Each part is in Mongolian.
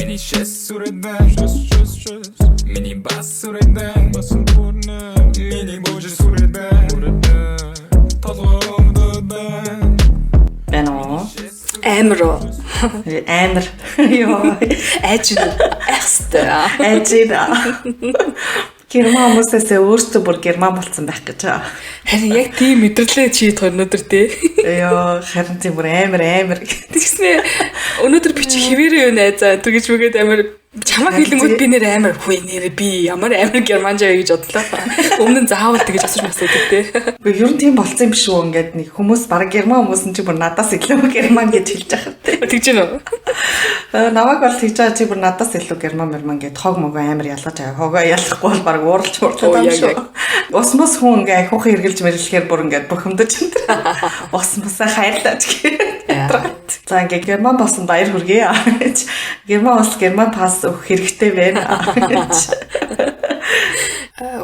Миний шэс сүрэдэн Миний бас сүрэдэн Миний божи сүрэдэн Толгоомдодэн Амар ёо ажид герман хүмүүсээс өөртөө бүр герман болсон байх гэж байгаа. Харин яг тийм мэдрэлээ чи өнөөдөр те. Ёо харин тийм бүр амар Тэгснэ өнөөдөр би чи хэвээрээ юу найзаа тэр гэж үгээд амар чамаа хэлэнгүүт би нэр амар хүй нэр би ямар амар германж аа гэж бодлоо. Өмнө нь заавал тэгэж асууж масдаг те. Ер нь тийм болсон юм биш үү ингээд нэг хүмүүс баг герман хүмүүс нь чи бүр надаас илүү герман гэж хэлж байгаа те. Тэгж гэнэ үү? Намайг бол тэгж байгаа чи бүр надаас илүү герман гэд хог мог амар ялгаж байгаа. Хогоо ялахгүй бол баг ууралж байгаа юм шүү. Ус мус хүн ингээ ахиухан хэрглэж мэрлэхээр бүр ингээд бухимдаж энэ. Ус мусаа хайрлаач гэх. За ингээ герман болсон баяр хүргэе. Герман бас герман пас өгөх хэрэгтэй байна.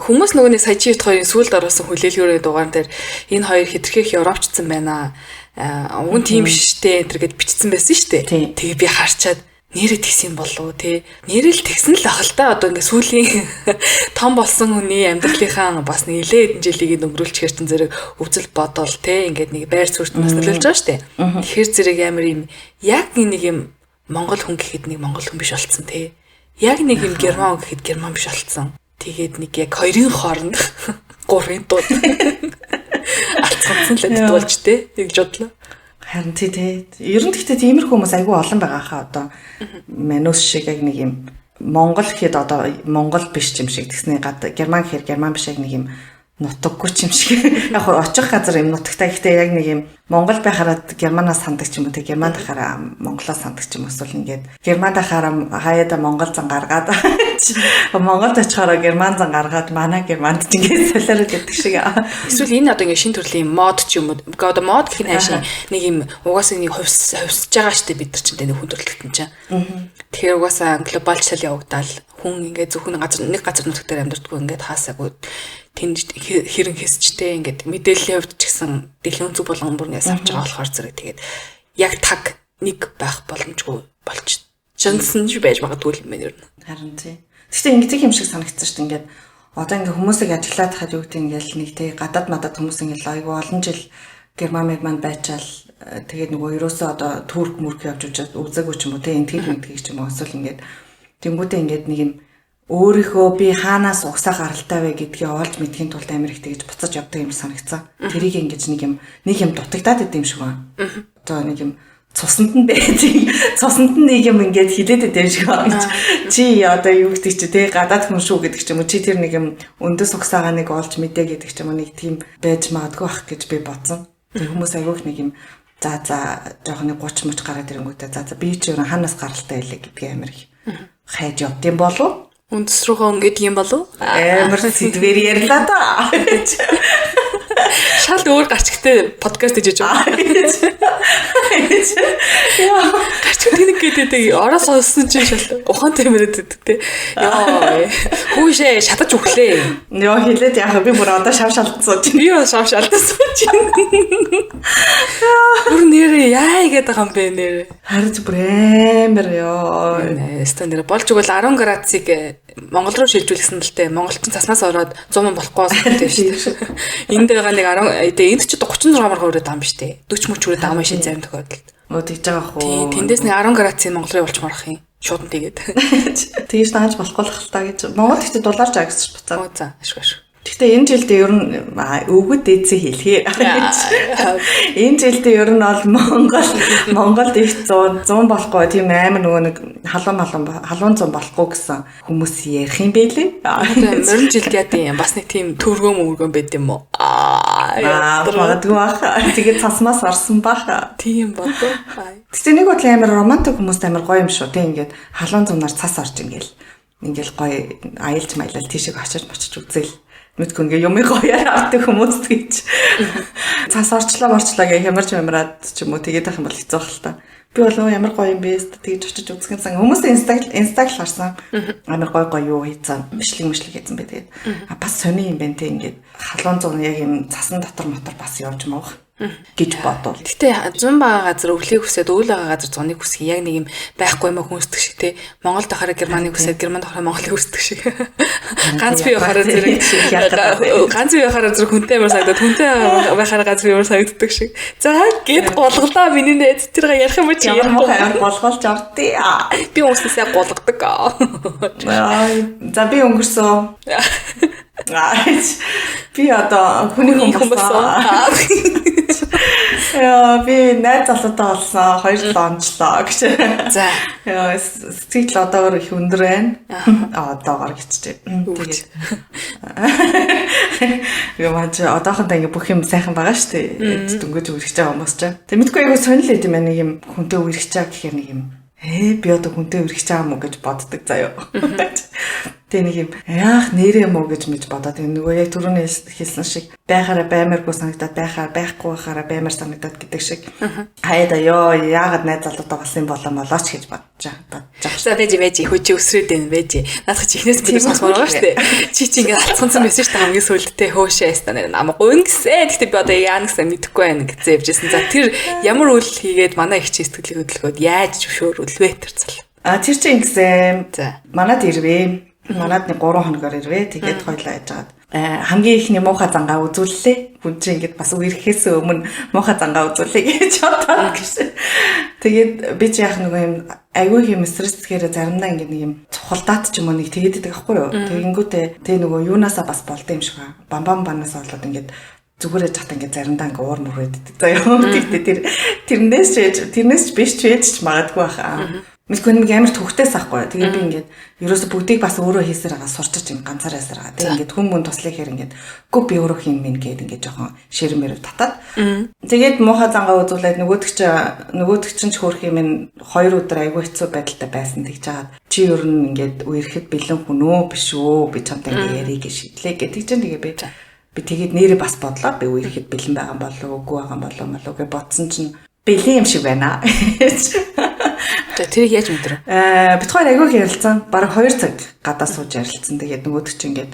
Хүмүүс нөгөөний сая чи хоёрын сүүлд оруулсан хүлээлгүүрийн дугаар дээр энэ хоёр хэтэрхийх европчсан байна. Уг нь тийм биш штэ энэ гэд бичсэн байсан штэ. Тэгээ би харчаад нэрээ тэгсэн болов те. Нэрэл тэгсэн л ах л да. Одоо ингээ сүүлийн том болсон хүний амьдралынхаа бас нэг нэлээд хэдэн жилийг өнгөрүүлчихэр чин зэрэг өвзөл бодол те. Ингээд нэг байр суурьт нас төлөвлөж байгаа штэ. Тэгэхээр зэрэг амар юм яг нэг юм Монгол хүн гэхэд нэг монгол хүн биш болцсон те. Яг нэг юм герман хүн гэхэд герман биш болцсон. Тэгээд нэг яг хоёрын хооронд гурвын дууд алцсан л дуулж те. Тэгж бодлоо. Харин тий. Ер нь гэхдээ тиймэрхүү хүмүүс айгүй олон байгаа хаа одоо. Манус шиг яг нэг юм монгол гэхэд одоо монгол биш юм шиг тэгсний гад герман гэхээр герман биш яг нэг юм нутаггүй юм шиг. Яг очих газар юм нутагтай гэхдээ яг нэг юм монгол байхаараа германаас сандаг ч юм уу тэг герман дахаараа монголоос сандаг ч юм уу эсвэл ингээд герман дахаараа хаяада монгол зан гаргаад монголд очихороо герман зан гаргаад манай германд ч ингээд солиороод гэдэг шиг. Эсвэл энэ одоо ингээд шин төрлийн мод ч юм уу. Одоо мод гэх нь хаашаа нэг юм угаасаа нэг хувьсж байгаа штэ бид нар ч нэг хүн төрөлтөн чинь. Тэгэхээр угаасаа глобалчлал явагдал хүн ингээд зөвхөн нэг газар нутгаар амьдардгүй ингээд хаасаагүй тэнд хэрэн хэсчтэй ингээд мэдээллийн хувьд ч гэсэн дэлхийн өнцөг болгон бүр нэс авч байгаа болохоор зэрэг тэгээд яг таг нэг байх боломжгүй болч чансан ч байж магадгүй юм байна ер нь. Харин тий. Гэхдээ ингээд юм шиг санагдсан шүү дээ ингээд одоо ингээд хүмүүсийг ажиглаад хаад юу гэдэг ингээд нэг тий гадаад мадад хүмүүс ингээд айгүй олон жил герман байчаал тэгээд нөгөө ерөөсөө одоо турк мөрк явж үзээгүй ч юм уу тий энэ техник ч юм уу эсвэл ингээд тэнгуүтээ ингээд нэг юм өөрийнхөө би хаанаас угсаа гаралтай вэ гэдгийг олж мэдхийн тулд амар их тэгж буцаж явдаг юм санагцсан. Тэрийг ингэж нэг юм дутагдаад идэм шиг байна. Одоо нэг юм цуснд нь байдаг. Цуснд нь нэг юм ингэж хилээд идэм шиг байна. Чи одоо юу гэдэг чи те гадаад хүн шүү гэдэг ч юм уу чи тэр нэг юм өндөс угсаагаа нэг олж мэдээ гэдэг ч юм уу нэг тийм байж магадгүй бах гэж би бодсон. Тэр хүмүүс аягүй нэг юм за жоох нэг 30 мөч гараад ирэнгүүтээ за би чи хаанаас гаралтай байлээ гэдгийг амар их хайж явдсан болов. Үндэс рүүгээ ингээд юм болов? Амар сэдвэр ярьлаа да. Шал өөр гарчгтэй подкаст хийж байгаа. Яа, гарчг тэнэг гэдэг ороос сонссон чинь шал ухаантай юмэд те. Яа, хүүшээ шатаж өглөө. Яа хэлээд яах би бүр одоо шав шалтсан. Би бас шав шалтсан чинь. Бүр нэрээ яа гэдэг юм бэ нэрээ. Харин бүр амар ёо. Стандарт болж игэл 10 градусыг Монгол руу шилжүүлсэн л дээ. Монголчин цаснаас ороод 100 мөн болохгүй байсан тийм шүү дээ. Энд байгаа нэг 10 энд ч 36 мөр хүрээд ам биш дээ. 40 мөр ч хүрээд ам шин зарим тохиолдолд. Өө тэгж байгаа хөө. Тэндээс нэг 10 градусын Монгол руу болчмаар ах юм. Шууд нь тэгээд. Тэгж тааж болохгүй л хальтаа гэж. Монгол ихтэй дулаарч агсч буцаа. Оо за ашгүй. Гэхдээ энэ жилдээ ер нь өвгөд дээдсээ хэлхээ. Энэ жилдээ ер нь бол Монголд их 100 болохгүй тийм амар нөгөө нэг халуун зам болохгүй гэсэн хүмүүс ярих юм байлээ. Мөрөн жилд яа тийм бас нэг тийм төргөө байд юм уу? Магадгүй баха. Тэгээд цасмаас орсон баха. Тийм бодоо. Тэгтээ нэг бодлоо амар романтик хүмүүст амар гоё юм шүү. Тийм ингээд халуун замнаар цас орж ингээл гоё аялж маялал тийшээ очиж үзээл. Мэдгүй ингээ юм гоёар авдаг хүмүүс гэж. Цас орчлоо гэх хямараад ч юм уу тэгээд ах юм бол хэцүү хэл та. Би болов ямар гоё юм бэ тэгж очиж үзэх гэсэн хүмүүс инстагл харсан. Амар гоё юу хийцэн бичлэг хийцэн бэ тэгээд бас сони юм байна те ингээд халуун зуун яг юм цасан дотор мотор бас явж маах. гэж бодвол. Гэтэ 100 байгаа газар өвлийг хүсээд өвөл байгаа газар 100-ыг хүсэх яг нэг юм байхгүй юм хүсдэг шиг те. Монголд ахаараа Германыг хүсээд Германд ахаараа Монголыг хүсдэг шиг. Ганц бие ахаараа зэрэг ганц бие ахаараа зэрэг хүнтэй ямар санагдаад хүнтэй байхаараа ганц бие ямар санагддаг шиг. За гээд голголоо миний нэт тэр ярих юм чи ямар голголж ордъё. Би ууснасаа голгодог. За би өнгөрсөн. Би одоо хүний хүмүүс. Яа би найз залуутай болсон 2 жил онцлоо гэж. За. Яа сэтгэл одоогор их өндөр байна. Одоогор гэжтэй. Тэгээд. Яа маач одоохондоо ингээ бүх юм сайхан байгаа шүү дээ. Дөнгөж үргэж байгаа хүмүүс ч. Тэг мэдгүй айгу сонирхол идэм байна нэг юм хүнтэй үргэж байгаа гэхээр нэг юм би одоо хүнтэй үргэж байгаа юм уу гэж боддог заяа. Тэ нэг юм яах нэрээ мó гэж мэдж бодоод нөгөө яг түрүүний хэлсэн шиг байхаараа баймааргүй санагдаад байхгүй байхаараа баймаар санагдаад гэдэг шиг хайда ёо яагаад найз залуутай болсон болоо молооч гэж бодож байгаа. За байж хүчи өсрөөд байна байж. Наадах чи ихнээс мэдээ сонсмоор байгаа шүү дээ. Чи ингээд алцгансан байсан шүү дээ хамгийн сүүлдээ хөшөө яста нэр намайг гүнгсэн. Гэтэ би одоо яа нэгсэн мэдэхгүй байна гэж зэвжсэн. За тэр ямар үйл хийгээд манай их чи сэтгэл хөдлөхөд яаж зөвшөөрүүлвэ тэр цал. Тэр чинь ингэсэн. За манад ирвэ. Манад нэг 3 хоногор ирвэ. Тэгээд хойлоо яжгаад хамгийн ихний муухай зангаа үзүүллээ. Хүн чинь ингээд бас үерхээс өмнө муухай зангаа үзүүлээ гэж бодоод гэсэн. Тэгээд би ч яах нэг юм айгүй юм стрессгээр заримдаа ингээд нэг юм цухалдаад ч юм уу нэг тэгээд байдаг аахгүй юу. Тэгэнгүүтээ тэг нөгөө юунаасаа бас болд юм шиг ба. Банаас болоод ингээд зүгээрээ чат ингээд заримдаа ингээд уур мөр өгдөг. За ёо тэгтээ тэрнээс ч биш ч байж магадгүй баха. Мэдгүй нэг амар төвхтээс ахгүй. Тэгээд би ингээд ерөөсө бүгдийг бас өөрөө хийсээр байгаа сурчиж ин ганцаараа ясаар байгаа. Тэгээд ингээд хүмүүн туслах хэрэг ингээд үгүй би өөрөө хийн мэн гээд ингээд жоохон ширмээр татаад. Тэгээд муухай зангаа үзүүлээд нөгөөдөг чинь ч хөөх юм 2 өдөр айгүй хэцүү байдалтай байсан тэгж жагаад чи ер нь ингээд үерхэд бэлэн хүн өө биш үү би чамтай ингээд ярих гэж шийдлээ гэдэг чинь тэгээ би тэгээд нэрээ бас бодлоо би үерхэд бэлэн байгаа болов үгүй байгаа болов гэж бодсон чинь бэлэн юм шиг байна. Тэрийг яаж мэдрэ? Бид хоёр айгүй ярилцсан. Бараг 2 цаг гадаа сууж ярилцсан. Тэгээд нөгөөдөг чинь ингээд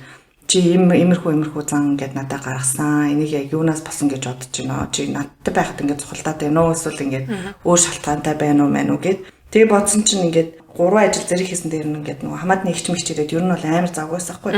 чи имерхүү зан ингээд надад гаргасан. Энийг яг юунаас болсон гэж бодож байна. Чи надтай байхад ингээд цухалдаад байна уу? Эсвэл ингээд өөр шалтгаантай байна уу мэн үү гэд. Тэгээ бодсон чинь ингээд 3 ажил зэрэг хийсэн дээр нь ингээд нөгөө хамаатны ихчмэгч ирээд ер нь бол амар завгүйсахгүй.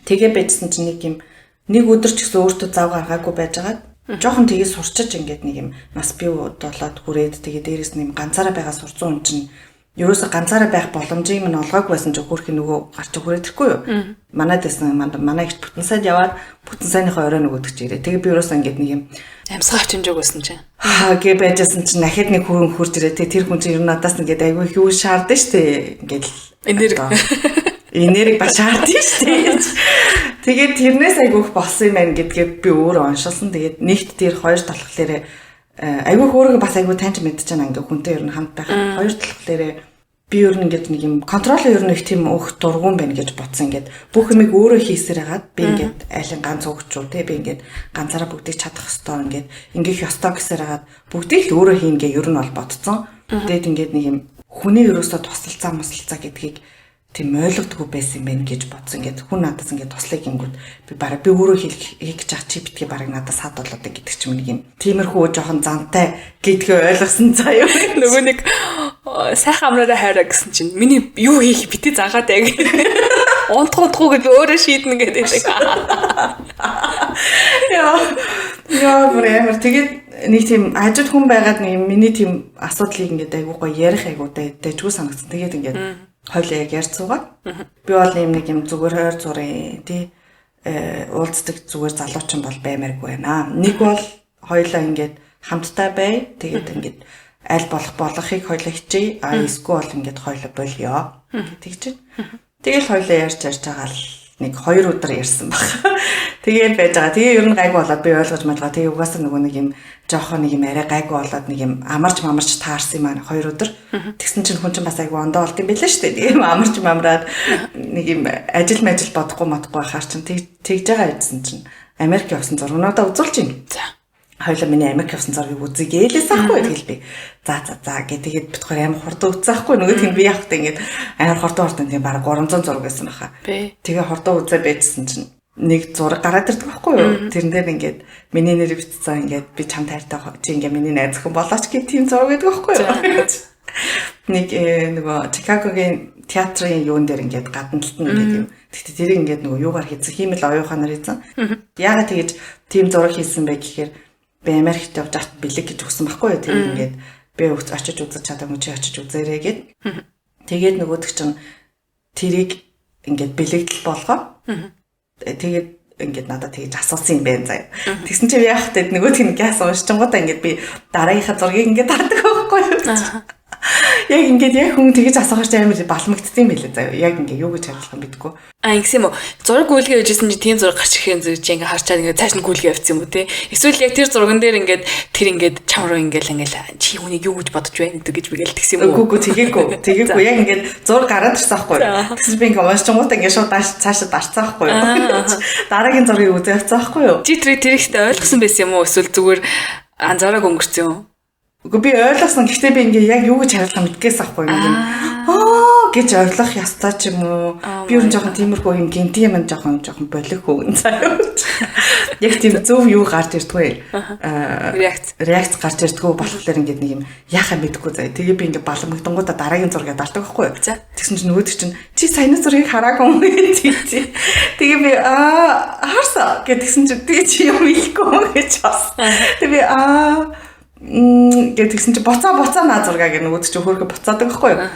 Тэгээ байжсан чинь нэг өдөр ч гэсэн өөртөө зав гаргаагүй байжгаад жоохон тгий сурчиж ингээд нэг юм нас бий болоод хүрээд тэгээ дээрээс нь ганцаараа байгаа сурцсан хүн чинь ерөөсө ганцаараа байх боломжийг минь олгоогүй байсан ч хөөрхийн нөгөө гарч хүрээдэхгүй юу. Манайд байсан манай ихт бүтэн сайд яваад бүтэн сайныхаа орой нөгөөдөг чи ирээ. Тэгээ би ерөөсө ингээд нэг юм амьсгаа хэмжээг байсан чинь. Гээ байжсэн чинь дахиад нэг хүн хурж ирээ. Тэр хүн чинь ер нь надаас ингээд айгүй их юу шаардсан штэ. Ингээд энерги бас шаардсан штэ. Тэгээд тэрнээс айгүйх болсон юм байна гэдгээ би өөрөө оншилсан. Тэгээд нэгт тэр 2 талхлаарэ айгүйх өөрөө бас айгүй таньж мэдчихэна ингээ хүнтэй ер нь хамт байх. 2 талхлаарэ би ер нь ингээд нэг юм контрол ер нь их тийм өөх дургуун байна гэж бодсон. Ингээд бүх юмыг өөрөө хийсээр хагаад би ингээд айлын ганц өгчүү те би ингээд ганцаараа бүгдийг чадах хэвээр ингээд ёстой гэсээр хагаад бүгдийг л өөрөө хийнгээ ер нь бол бодсон. Тэгээд ингээд нэг юм хүний ерөөсөө тусалцаа гэдгийг тийм ойлгодгүй байсан юм байна гэж бодсон. Ингээд хүн надаас ингээд туслах гингүүд би бараг би өөрөө хийх гэж ах чи битгий бараг надаас хаад болоод гэдэг ч юм нэг юм тиймэрхүү жоохон зантай гэдгээ ойлгосон заяа. Нөгөө нэг сайхан амраараа хайраа гэсэн чинь миний юу хийх бити загаад байг. Унтгуу гэж өөрөө шийднэ гэдэг. Яа бүр тэгээд нэг тийм ажил хүн байгаад нэг миний тийм асуудлыг ингээд айгуу гоё ярих айгуутай дэжгүй санагдсан. Тэгээд ингээд хойлоо яг ярьж суугаад би бол нэг юм зүгээр хойр зурын тий уулздаг зүгээр залуучин бол баймааргүй байна. Нэг бол хойлоо ингээд хамтдаа бай. Тэгээд ингээд аль болохыг хойлоо хичээе. Эсвэл бол ингээд хойлоо болёо гэдэг чинь. Тэгэл хойлоо ярьж байгаа л нэг 2 өдөр ярьсан баг. Тэгээд байж байгаа. Тэгээ ер нь гайгүй болоод би ойлгож малгаа. Тэгээ угаасаа нөгөө нэг юм жоохон нэг юм арай гайгүй болоод нэг юм амарч таарсан юм аа 2 өдөр. Тэгсэн чинь хүн чинь бас айгүй ондоо болт юм билээ шүү дээ. Тийм амараад нэг юм ажил бодохгүй хаар чинь тэгж байгаа гэсэн чинь Америк явсан зургуудаа үзүүлж юм. За. Хойлоо миний Америк явсан зургийг үзье гэлээс ахгүй тэгэл би. За тэгээд бид хоёр амар хурдан үзээхгүй нөгөөх нь би явахдаа ингээд амар хурдан тийм баг 300 зураг байсан баха. Тэгээ хурдан үзээ байжсэн чинь нэг зураг гараад ирдэг байхгүй юу? Тэрэн дээр ингээд миний нэр бичсэн ингээд би чам тайртай чи ингээд миний найз хүн болооч гэх тийм зураг гэдэг байхгүй юу? Нэг нөгөө Чикагогийн театрын юун дээр ингээд гадна талд нь ингээд юм. Тэгтээ тэрийг ингээд нөгөө юугаар хийсэн хиймэл оюуханаар хийсэн. Яагаад тэгэж тийм зураг хийсэн бэ гэхээр би Америкт явж хат бэлэг гэж өгсөн байхгүй юу? Тэр ингээд би очиж үзэж чадаагүй чи очиж үзээрэй гэд. Тэгээд нөгөөдөг чинь тэрийг ингээд бэлэгдэл болгоо. Тэгээд ингээд надад тэгж асуусан юм байна заяа. Тэгсэн чи яах вэ? Нөгөөдг нь газ уушчингуудаа ингээд би дараагийнхаа зургийг ингээд тардаг байхгүй юу? Яг ингээд яг хүн тэгж асуухаар амар балмагдсан юм билээ заяа. Яг ингээд юу гэж хариулах юм бидггүй. Ингэсэн юм уу? Зураг гүйлгээ хийжсэн чи тийм зураг гарч ирэхин зэрэг чи ингээ харчаад ингээ цааш нь гүйлгээ явуулсан юм уу те? Эсвэл яг тэр зурган дээр ингээд тэр ингээд чам руу ингээл чи хүнийг юу гэж бодож байна гэж бигээл тэгсэн юм уу? Үгүй тэгээгүй яг ингээд зураг гараад ирсэн байхгүй юу? Тэгсэн би ингээ уушчингуудаа ингээ шууд цаашаа дарцсан байхгүй юу? Дараагийн зургийг үзээ явцсан байхгүй юу? Чи тэрийгтэй ойлгосон байсан юм уу? Эсвэл зүгээр анзаараагүй өнгөрцөн юм? Үгүй би ойлгосон. Гэхдээ би ингээ яг юу гэж хариулах мэдгээс ахгүй юм. Гэж ойлгох ястай ч юм уу. Би ер нь жоохон тиймэрхүү юм гинти юм жоохон болих хөвгөн цаа. Яг тийм зөв юу гарч ирдгүй. Реакц гарч ирдгүй болохоор ингээ нэг юм яхаа мэдгүй заа. Тэгээ би ингээ баламгдангуудаа дараагийн зургийг дартаг байхгүй. Тэгсэн чинь нөгөөдөг чинь чи саяны зургийг хараагүй юм гэдэг. Тэгээ би харсан гэдгсэн чинь тэгээ чи юм хэлэхгүй гэж бас. Тэгээ би тэгсэн чи боцоо наа зургааг нөгөөд чи хөөрхө буцаадаг байхгүй юу?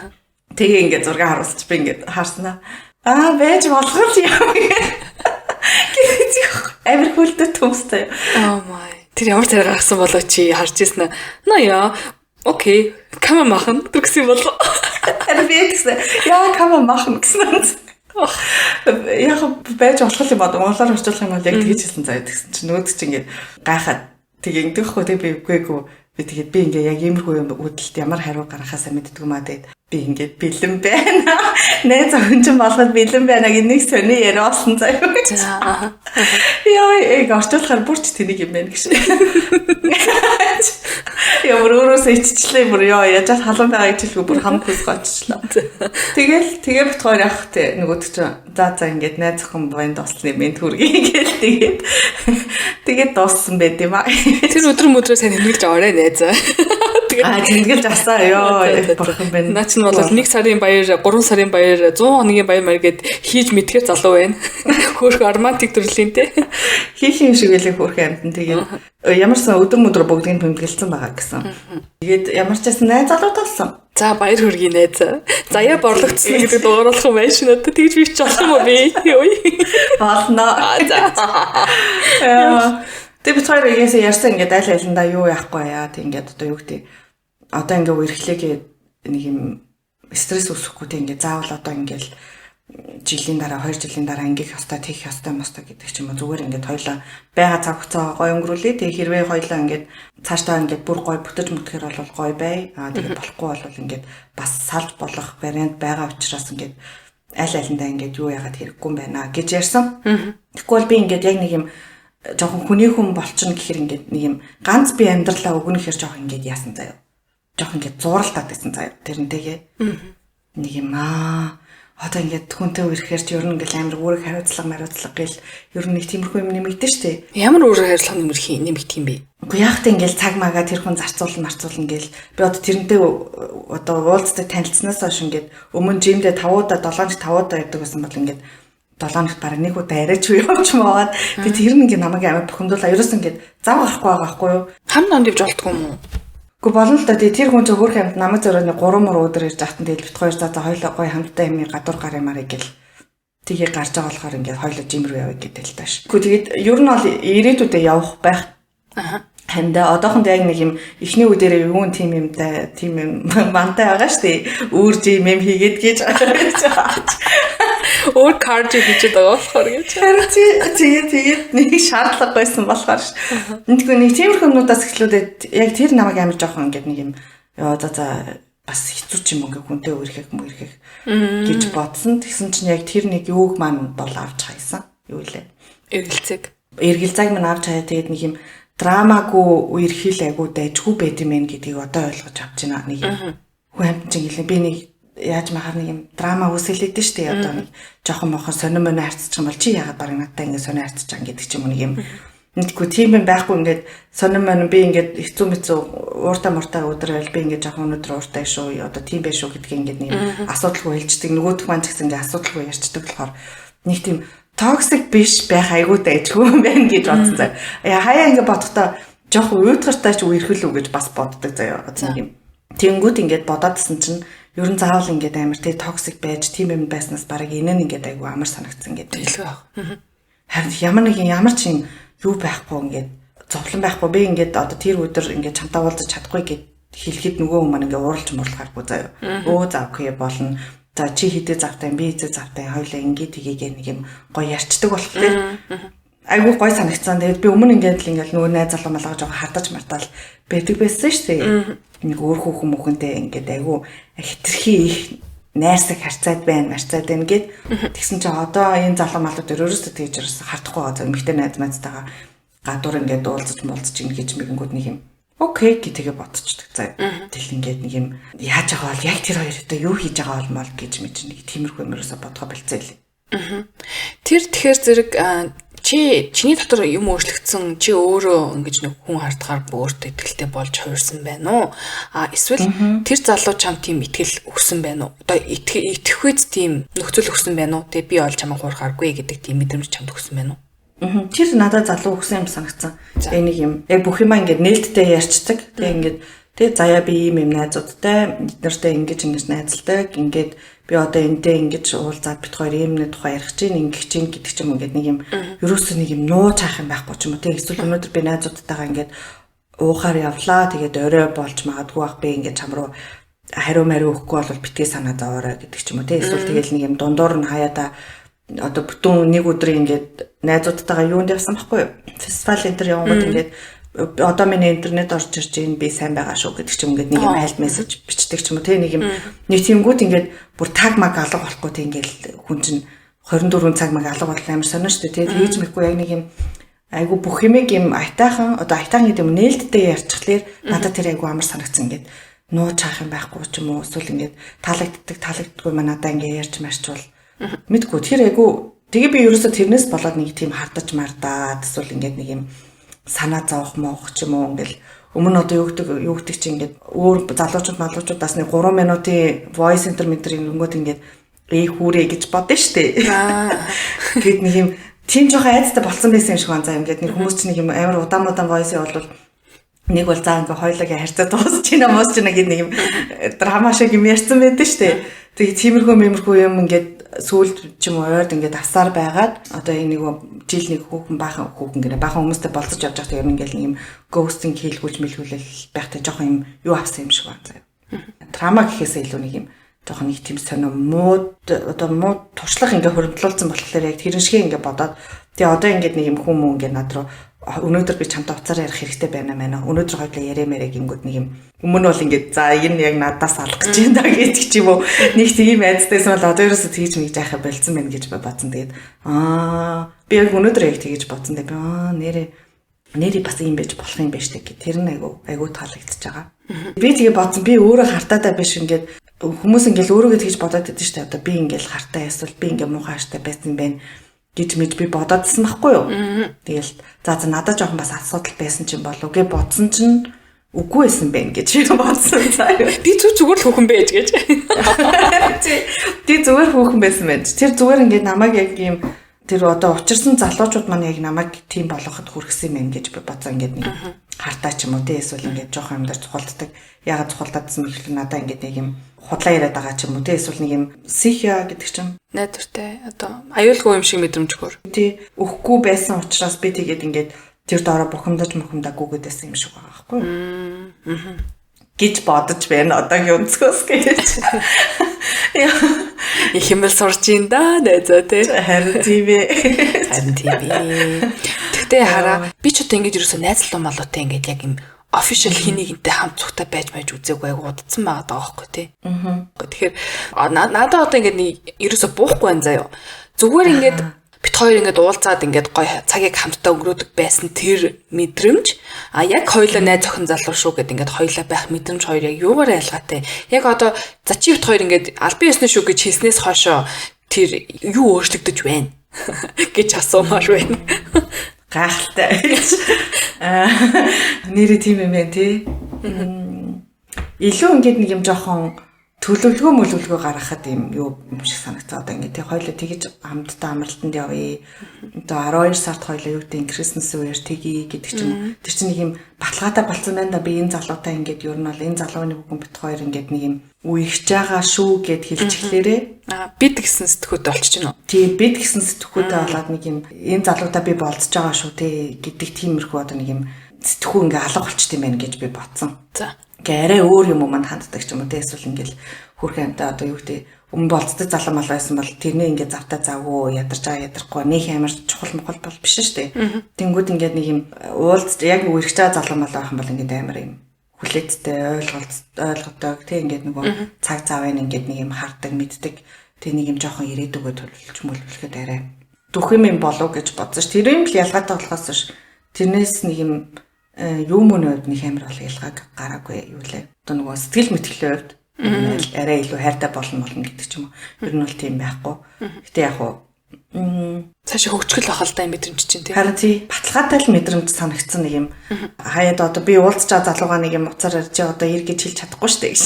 Тэгээ ингээд зураг харуулчих би ингээд харснаа. Байж болох юм. Амар хүлдэ төмстэй. Oh my. Тэр ямар царай гаргасан болоо чи харж ирсэн аа. Ноё. Окей. Кама махан гэсэн болоо. Би гэсэн. Яа кама махан гэсэн. Яг байж болох юм бод монголоор орчуулах юм бол яг тэгж хэлсэн заяа тэгсэн чи нөгөөд чи ингээд гайхаад тэгээ ингэхгүй тэг би үгүйгүй би тэгээд би ингээ яг иймэрхүү юм үүдэлт ямар хариу гаргахаасаа мэддэг юм аа тэгээд би ингээд бэлэн байна. Найз охин болгоод бэлэн байна гэх нэг сони яриасан заяа. Яа орчуулахаар бүрч тэнийг юм байна гэж. Яа өөрөөсөө иччлээ бүр яаж халуун байгаа гэж хэлгүй бүр хам хүс гоцчлаа. Тэгээ битгаар явах те нөгөөд чи за ингээд найз охин байна дуусна юм төргий тэгээд дууссан байт юм аа. Тэр өдрөө сайн тэмдэглэж аваарай найзаа. Тэмдэглэж авсаа ёо бурхан байна. Наа чинь бол 1 сарын баяр 3 сарын баяр 100 хоногийн баяр маяг гэд хийж мэдгээр залуу байна. Хөөх романтик төрлийн те. Хийх юм шиг байлаа хөөх амтан тэгээд ямарсан өдөр бүгдийг тэмдэглэсэн байгаа гэсэн. Тэгээд ямар ч байсан найз залуу талсан. За баяр хүргэе найзаа. Заяа борлогдсон гэдэг дугаар болох юм байна шүү надад. Тэгж би ч болох юм уу би? Болно. Тэг бид хоёр ярьсан ингээд аль алиндаа юу яахгүй яа тэг ингээд одоо юу гэдэг одоо ингээд үерхлээгээ нэг юм стресс үүсэхгүй тэг ингээд заавал одоо ингээд жилийн дараа 2 жилийн дараа ингээх ёстой тэгэх ёстой мостой гэдэг ч юм уу зүгээр ингээд хоёлаа байгаа цаг хугацаа гой өнгөрүүлээ тэг хэрвээ хоёлаа ингээд цаашдаа ингээд бүр гой бүтэж мүтгэхэр бол гой бай тэгээд болохгүй бол ингээд бас салж болох вариант байгаа учраас ингээд аль алиндаа ингээд юу яагаад хэрэггүй юм байна гэж ярьсан. Тэгвэл би ингээд яг нэг юм жоохон хүний хүн болчихно гэхэр ингээд нэг юм ганц би амьдралаа өгнөхөр жоохон ингээд яасан заяа. Жоохон ингээд зууралтаад байсан заяа. Тэрнтэйгээ нэг юм одоо ингээд хүнтэй үерхээр ч ер нь ингээд амар үүрэг хариуцлага гээл ер нь нэг тиймэрхүү юм нэмэгдэн штэ. Ямар үүрэг хариуцлага нэмэгдэх юм бэ? Үгүй яах вэ ингээд цаг магаа тэр хүн зарцуулна гээл би одоо тэрнтэй одоо уулздаг танилцсанаас хойш ингээд өмнө жимдээ 5удаа 7-нд 5удаа явдаг байсан бол ингээд 7 хоногт бараг нэг удаа арайч уу явж маагаад би тэр нэг намайг амар бухимдуулаа ерөөс ингээд зав гарахгүй байгаа байхгүй юу? Хам нонд явж болтгүй юм уу? Гэхдээ болно л да тэр хүн зөвхөн хамт намайг зөрөөний 3 мөр өдөр ирж ахтан тэгэл бит хоёр за хоёлоо гоё хамтдаа юм гадуур гар юмарыг гэл тгий гарч байгаа болохоор ингээд хоёлоо жим рүү явъя гэдэг л тааш. Гэхдээ тэгээд ер нь бол ирээдүйдээ явах байх. Хандаа одоохондоо яг нэг юм эхний үдээрээ юун тийм юм мантай байгаа штэ. Үүр жим юм хийгээд гэж өөр кард хийчихэд байгаа болохоор гэж. Тэгээд нэг шаардлага байсан болохоор ш. Нэггүй нэг тиймэрхүү юмнуудаас эхлүүлээд яг тэр намайг амар жоохон ингээд нэг юм за бас хэцүү ч юм уу хүнтэй үерхэх гэж бодсон. Тэгсэн чинь яг тэр нэг юуг маань бол авч хайсан. Юу лээ? Эргэлзээг маань авч хаяа тэгээд нэг юм драмагүй үерхэл айгуу дайжгүй байт юм байна гэдгийг одоо ойлгож авч байна нэг юм. Хүн амт чинь гэлээ би нэг яаж махаар нэг юм драма үүсэлээд шүү дээ. Одоо нэг жоохон мохон сонирмон харцчих юм бол чи яагаад барыг надтай ингэ сонио харцчих юм гэдэг ч юм уу нэг юм. Нэггүй тийм юм байхгүй ингээд сонирмон би ингээд хэцүү мэцүү ууртаа муртаа өдрөөл би ингээд жоохон өнөдөр ууртаа шүү. Одоо тийм байх шүү гэдгийг ингээд нэг асуудалгүй хэлждэг. Нөгөөх маань ч гэсэн ингээд асуудалгүй ярьцдаг болохоор нэг тийм токсик биш байх айгуу дайжгүй юм байна гэж бодсон заа. Хаяа ингээд бодохдоо жоохон уйдгартай ч үерхэл үү гэж бас боддог заяа. Одоо юм. Тэнгүүд ингээд бодоодсэн чинь ер нь заавал ингээд амар тий токсик байж тийм юм байснаас бараг энэ нь ингээд айгуу амар санагдсан гэдэг. Тэглэв аа. Харин ямар ч юм юу байхгүй ингээд зовлон байхгүй би ингээд одоо тэр өдөр ингээд чамтай уулзаж чадахгүй гэд хэлэхэд нөгөө хүмүүс маань ингээд ууралж мурлахааргүй заяа. Өө за окей болно. За чи хідээ завтай би хідээ завтай хоёлаа ингээд тгийгээ нэг юм гоё ярьцдаг болохоор айгүй гоё санагцсан. Тэгээд би өмнө ингээд л ингээд нөгөө найз залуу малгаж байгаа хардаж мартаал байдаг байсан шүү дээ. Нэг өөр хүүхэн мөхөнтэй ингээд айгүй хитрхи их найрсаг харцаад байна гэд тэгсэн чинь одоо энэ залуу малууд өөрөөсөө тэгж ерөөсө хардахгүй байгаа. Эмэгтэй найз найзтайгаа гадуур ингээд уулзаж муулзаж ингэж мэгэнгүүд нэг юм окей гэдгээ бодчихдаг. За тэл ингээд нэг юм яаж байгаа бол яг тэр хоёр өдөө юу хийж байгаа болмол гэж мэдэж нэг тиймэрхүү юмросоо бодгоо болцоо лээ. Тэр тэгэхээр зэрэг чиний дотор юм өөрчлөгдсөн чи өөрөө ингэж нэг хүн хардгаар өөртөө итгэлтэй болж хувирсан байна уу? Эсвэл тэр залуу чам тийм итгэл өгсөн байна уу? Одоо итгэх үед тийм нөхцөл өгсөн байна уу? Тэгээ би бол чамаа хуурхааргүй гэдэг тийм мэдрэмж чамд өгсөн байна уу? Тэр надад залуу өгсөн юм санагдсан. Тэгээ нэг юм яг бүх юмаа ингээд нээлттэй ярьцдаг. Тэгээ ингээд тэгээ заяа би ийм юм найзуудтай эднэртэй ингэж найзалдаг. Ингээд би одоо энтэй ингэж уулзаад бит хоёр юмны тухай ярих чинь ингэх чинь гэдэг ч юм ингээд нэг юм ерөөсөө нэг юм нууж хаах юм байхгүй ч юм уу. Тэгээ эсвэл өнөөдөр би найзуудтайгаа ингээд уухаар явлаа. Тэгээд орой болж магадгүй бах би ингээд чам руу хариу мариу өгөхгүй бол битгий санаа зовоорой гэдэг ч юм уу. Тэгээ эсвэл тэгэл нэг юм дундуур нь хаяада одоо бүтэн нэг өдөр ингээд найзуудтайгаа юунд явсан байхгүй юу? Фестивал энэ төр явангууд ингээд одоо миний интернет орж ирж байна би сайн байгаа шүү гэдэг ч юм ингээд нэг юм хайлт мессеж бичдэг ч юм уу те нэг юм нэг тиймгүүд ингээд бүр таг маг алга болохгүй те ингээд хүн чинь 24 цаг маг алга болох амар сонио шүү дээ. Тэгээд хийж мэхгүй яг нэг юм айгу бүх юмыг юм айтаахан одоо айтаахан гэдэг юм нээлттэй ярьчихлаар надад тэр айгу амар санагдсан ингээд нууж хаах юм байхгүй ч юм уу эсвэл ингээд таалагддаггүй маа надаа ингээд ярьж марчвал мэдгүй тэр айгу тэгээ би ерөөсө тэрнээс болоод нэг тийм хардаж мардаад эсвэл ингээд нэг юм санаа зовх моох ч юм уу ингээл өмнө одоо юу гэдэг чи ингээд өөр залуучууд малуучуудаас нэг 3 минутын voice intermediary өнгөт ингээд хүүрээ гэж бодсон штэ. Гэт нэг юм тийм жоохон айцтай болсон байсан юм шиг байна. За ингээд нэг хүмүүс чинь нэг юм амар удаан voice явуулвал нэг бол заа ингээ хоёулаа харьцаа дуусч байна мос ч нэг юм драма шиг юм ярьсан байдаг штэ. Тэгээ тиймэрхүү юм ингээд сүүлд ч юм уу ойрд ингээд авсаар байгаад одоо энэ нэг жил нэг хүүхэн баахан гэнэ баахан хүмүүстэй болцож явж байгаа юм ингээд юм ghosting хийлгүүлж мэлгүүлэл байхтай жоохон юм юу авсан юм шиг байна. Драма гэхээсээ илүү нэг юм жоохон нэг тийм сонио мууд одоо мууд туршлах ингээ хөрөмтлүүлсэн болохоор яг тэрэн шиг ингээ бодоод тэгээ одоо ингээд нэг юм хүмүүс ингээ над руу өнөөдөр би чамтай уцаар ярих хэрэгтэй байна маа. Өнөөдөр хоёулаа ярэмээрэ гингүүд нэг юм өмнө бол ингээд за энэ яг надаас алах гэж байна гэдэг ч юм уу. Нэг тийм айцтайсан бол одоо ерөөсө тэгж мэгж яхаа болцсон байна гэж бодсон. Тэгээд би яг өнөөдөр яг тэгж бодсон. Тэгээд нэрээ бас юм байж болох юм байна штэ гэх. Тэр нь айгу таалагдчихж байгаа. Би тэгээ бодсон. Би өөрөө хартаатай биш ингээд хүмүүс ингээд өөрөөгөө тэгж бодоод байдаг штэ. Одоо би ингээд хартаа эсвэл би ингээд муухай хартаа байсан байна гэж би бодоодсэн байхгүй юу. Тэгэл за надад жоохон бас асуудал байсан чинь болов гэ бодсон чинь үгүй байсан байх гэж бодсон заяа. Би зүгээр л хүүхэн байж гэж. Ти зүгээр хүүхэн байсан байж. Тэр зүгээр ингээд намайг яг юм тэр одоо учирсан залуучууд маань яг намайг тийм болгоход хүргэсэн юм гэж би бодсон ингээд нэг хартаа ч юм уу те эсвэл ингээд жоохон юм дээр цухалддаг. Ягаад цухалдаадсан мэхлээ надаа ингээд нэг юм худлаа яриад байгаа ч юм уу те эсвэл нэг юм сихя гэдэг ч юм найдвартай одоо аюулгүй юм шиг мэдрэмж хөр. Тий өгөхгүй байсан учраас би тэгээд ингээд тэр доороо бухимдаагүй гэдсэн юм шиг байгаа байхгүй юу? Гэж бодож байна одоогийн өнцгөөс гэж. Их хэмэл сурч ин да найзаа тий. Харин тийм ээ. Тэгтээ хараа би ч одоо ингэж ерөөсөө найзлуу малуутай ингэж яг юм official хинэгэнтэй хамт цугтай байж үзээгүй айгу удацсан байгаа даа байхгүй тий. Тэгэхээр надад одоо ингэ ерөөсө буухгүй байна заяа. Зүгээр ингэж бит хоёр ингээд уулзаад ингээд гоё цагийг хамтдаа өнгөрөөдөг байсан тэр мэдрэмж яг хоёулаа найз охин залуу шүү гэд ингээд хоёулаа байх мэдрэмж хоёр яг юугаар ялгаатай. Яг одоо за чи бит хоёр ингээд албан ёсны шүү гэж хэлснээс хойшоо тэр юу өөрчлөгдөж байна гэж асуумаар байна. Гайхалтай. Нэрээ тийм юм байна тий. Илүү ингээд нэг юм жоохон төлөвлөгөө гаргахад юм юу юм шиг санагцаа одоо ингээд тий хоёлоо тэгэж хамтдаа амралтанд явъя. Одоо 12 сард хоёлоо юу гэдэг Christmas үеэр тэгье гэдэг чинь тэр чинь нэг юм баталгаатай болсон байна да би энэ залуутай ингээд ер нь бол энэ залууны бүхэн бит хоёр ингээд нэг юм үерхэж байгаа шүү гэд хэлж эхлээрээ бид гэсэн сэтгүүтэй болчихно. Тий бид гэсэн сэтгүүтэй болоод нэг юм энэ залуутай би болцож байгаа шүү тий гэдэг тиймэрхүү одоо нэг юм сэтгүү ингээ алга болчт юм байна гэж би бодсон. За арай өөр юм уу манд ханддаг ч юм уу те эсвэл ингээл хөрхөн амтаа одоо юу гэдэг өмнө болцдог залуу мал байсан бол тэрний ингээ завтаа завгүй ядарч байгаа ядрахгүй нэг амар чухал мохол бол биш шүү дээ. Тэнгүүд ингээд нэг юм уулз яг үерхэж байгаа залуу мал байх юм бол ингээд амар юм хүлээцтэй ойлгодог те ингээд нөгөө цаг завын ингээд нэг юм хардаг мэддэг тэг нэг юм жоохон ирээдүгөө төлөвлөж мөлвлөхэд арай дөх юм болов гэж бодсон ш. Тэр юм л ялгаатай болохоос ш. Тэрнээс нэг юм юу мөн үед нэг амар бол ялгааг гараагүй юу лээ. Одоо нөгөө сэтгэл мэтгэлийн хувьд арай илүү хайртай болно гэдэг ч юм уу. Ер нь бол тийм байхгүй. Гэтэ яг уу цаашаа хөгжгөл ахал та мэдрэмж чинь тийм. Харин тий баталгаатай л мэдрэмж санагдсан нэг юм. Хаяад одоо би уулзч байгаа залууга нэг юм уцаар чи одоо ир гэж хэлж чадахгүй шүү дээ гэж.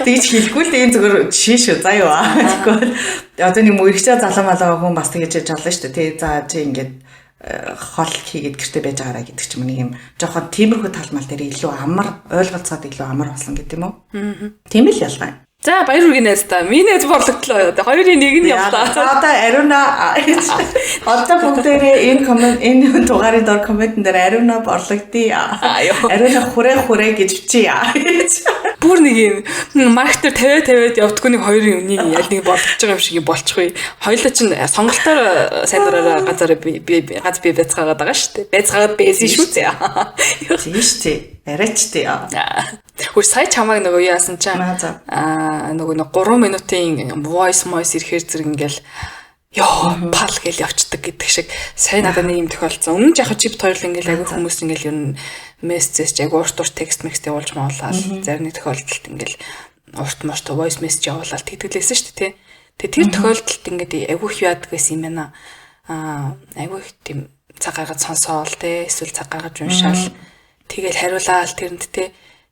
Тэгж хэлгүй л энэ зүгээр жишээ шүү. За юу аа. Тэгвэл одоо нэг мөрөгч залуу малаа хүн бас тэгэж яж олно шүү дээ. Тий за чи ингээд хол хийгээд гэртээ байж байгаараа гэдэг ч юм нэг юм жоохон тиймэрхүү талмал дээр илүү амар ойлголцоод илүү амар болсон гэдэг юм уу? Тийм л ялгаа. За баяр хүргэе найз та. Миний найз борлогдлоо. Хоёрын нэг нь явлаа. За одоо Ариуна одоо бүгдээрээ энэ дугаарын дор комментэн дээр Ариуна борлогдъё. Ариуна хүрээ гэж бичье. Бүр нэг юм маркетер 50-50-д явдггүй нэг хоёрын үнийг яг нэг болгож байгаа юм шиг болчихгүй. Хоёулаа чинь сонголтоор сайн дураараа газар би байцгаагаад байгаа шүү дээ. Байцгаагаад байсан шүү дээ. Тийм шүү дээ. Яриач дээ. Хөөе сая чамайг нөгөө яасан чинь нөгөө 3 минутын voice ирэхээр зэрэг ингээл ёо пал гэж явцдаг гэдэг шиг сайн надад нэг юм тохиолдсон. Өмнө яг чип тойл ингээл агүй хүмүүс ингээл ер нь мессеж яг урт текст явуулж маалаа. Зарны тохиолдолд ингээл урт voice message явуулаад тэгдэглээсэн шүү дээ тий. Тэгээ тэр тохиолдолд ингээд агүй их яадаг байсан юм байна. Агүй их тийм цаг гаргаж сонсоол тий эсвэл цаг гаргаж уншаал тэгэл хариулаал тэрэнд тий.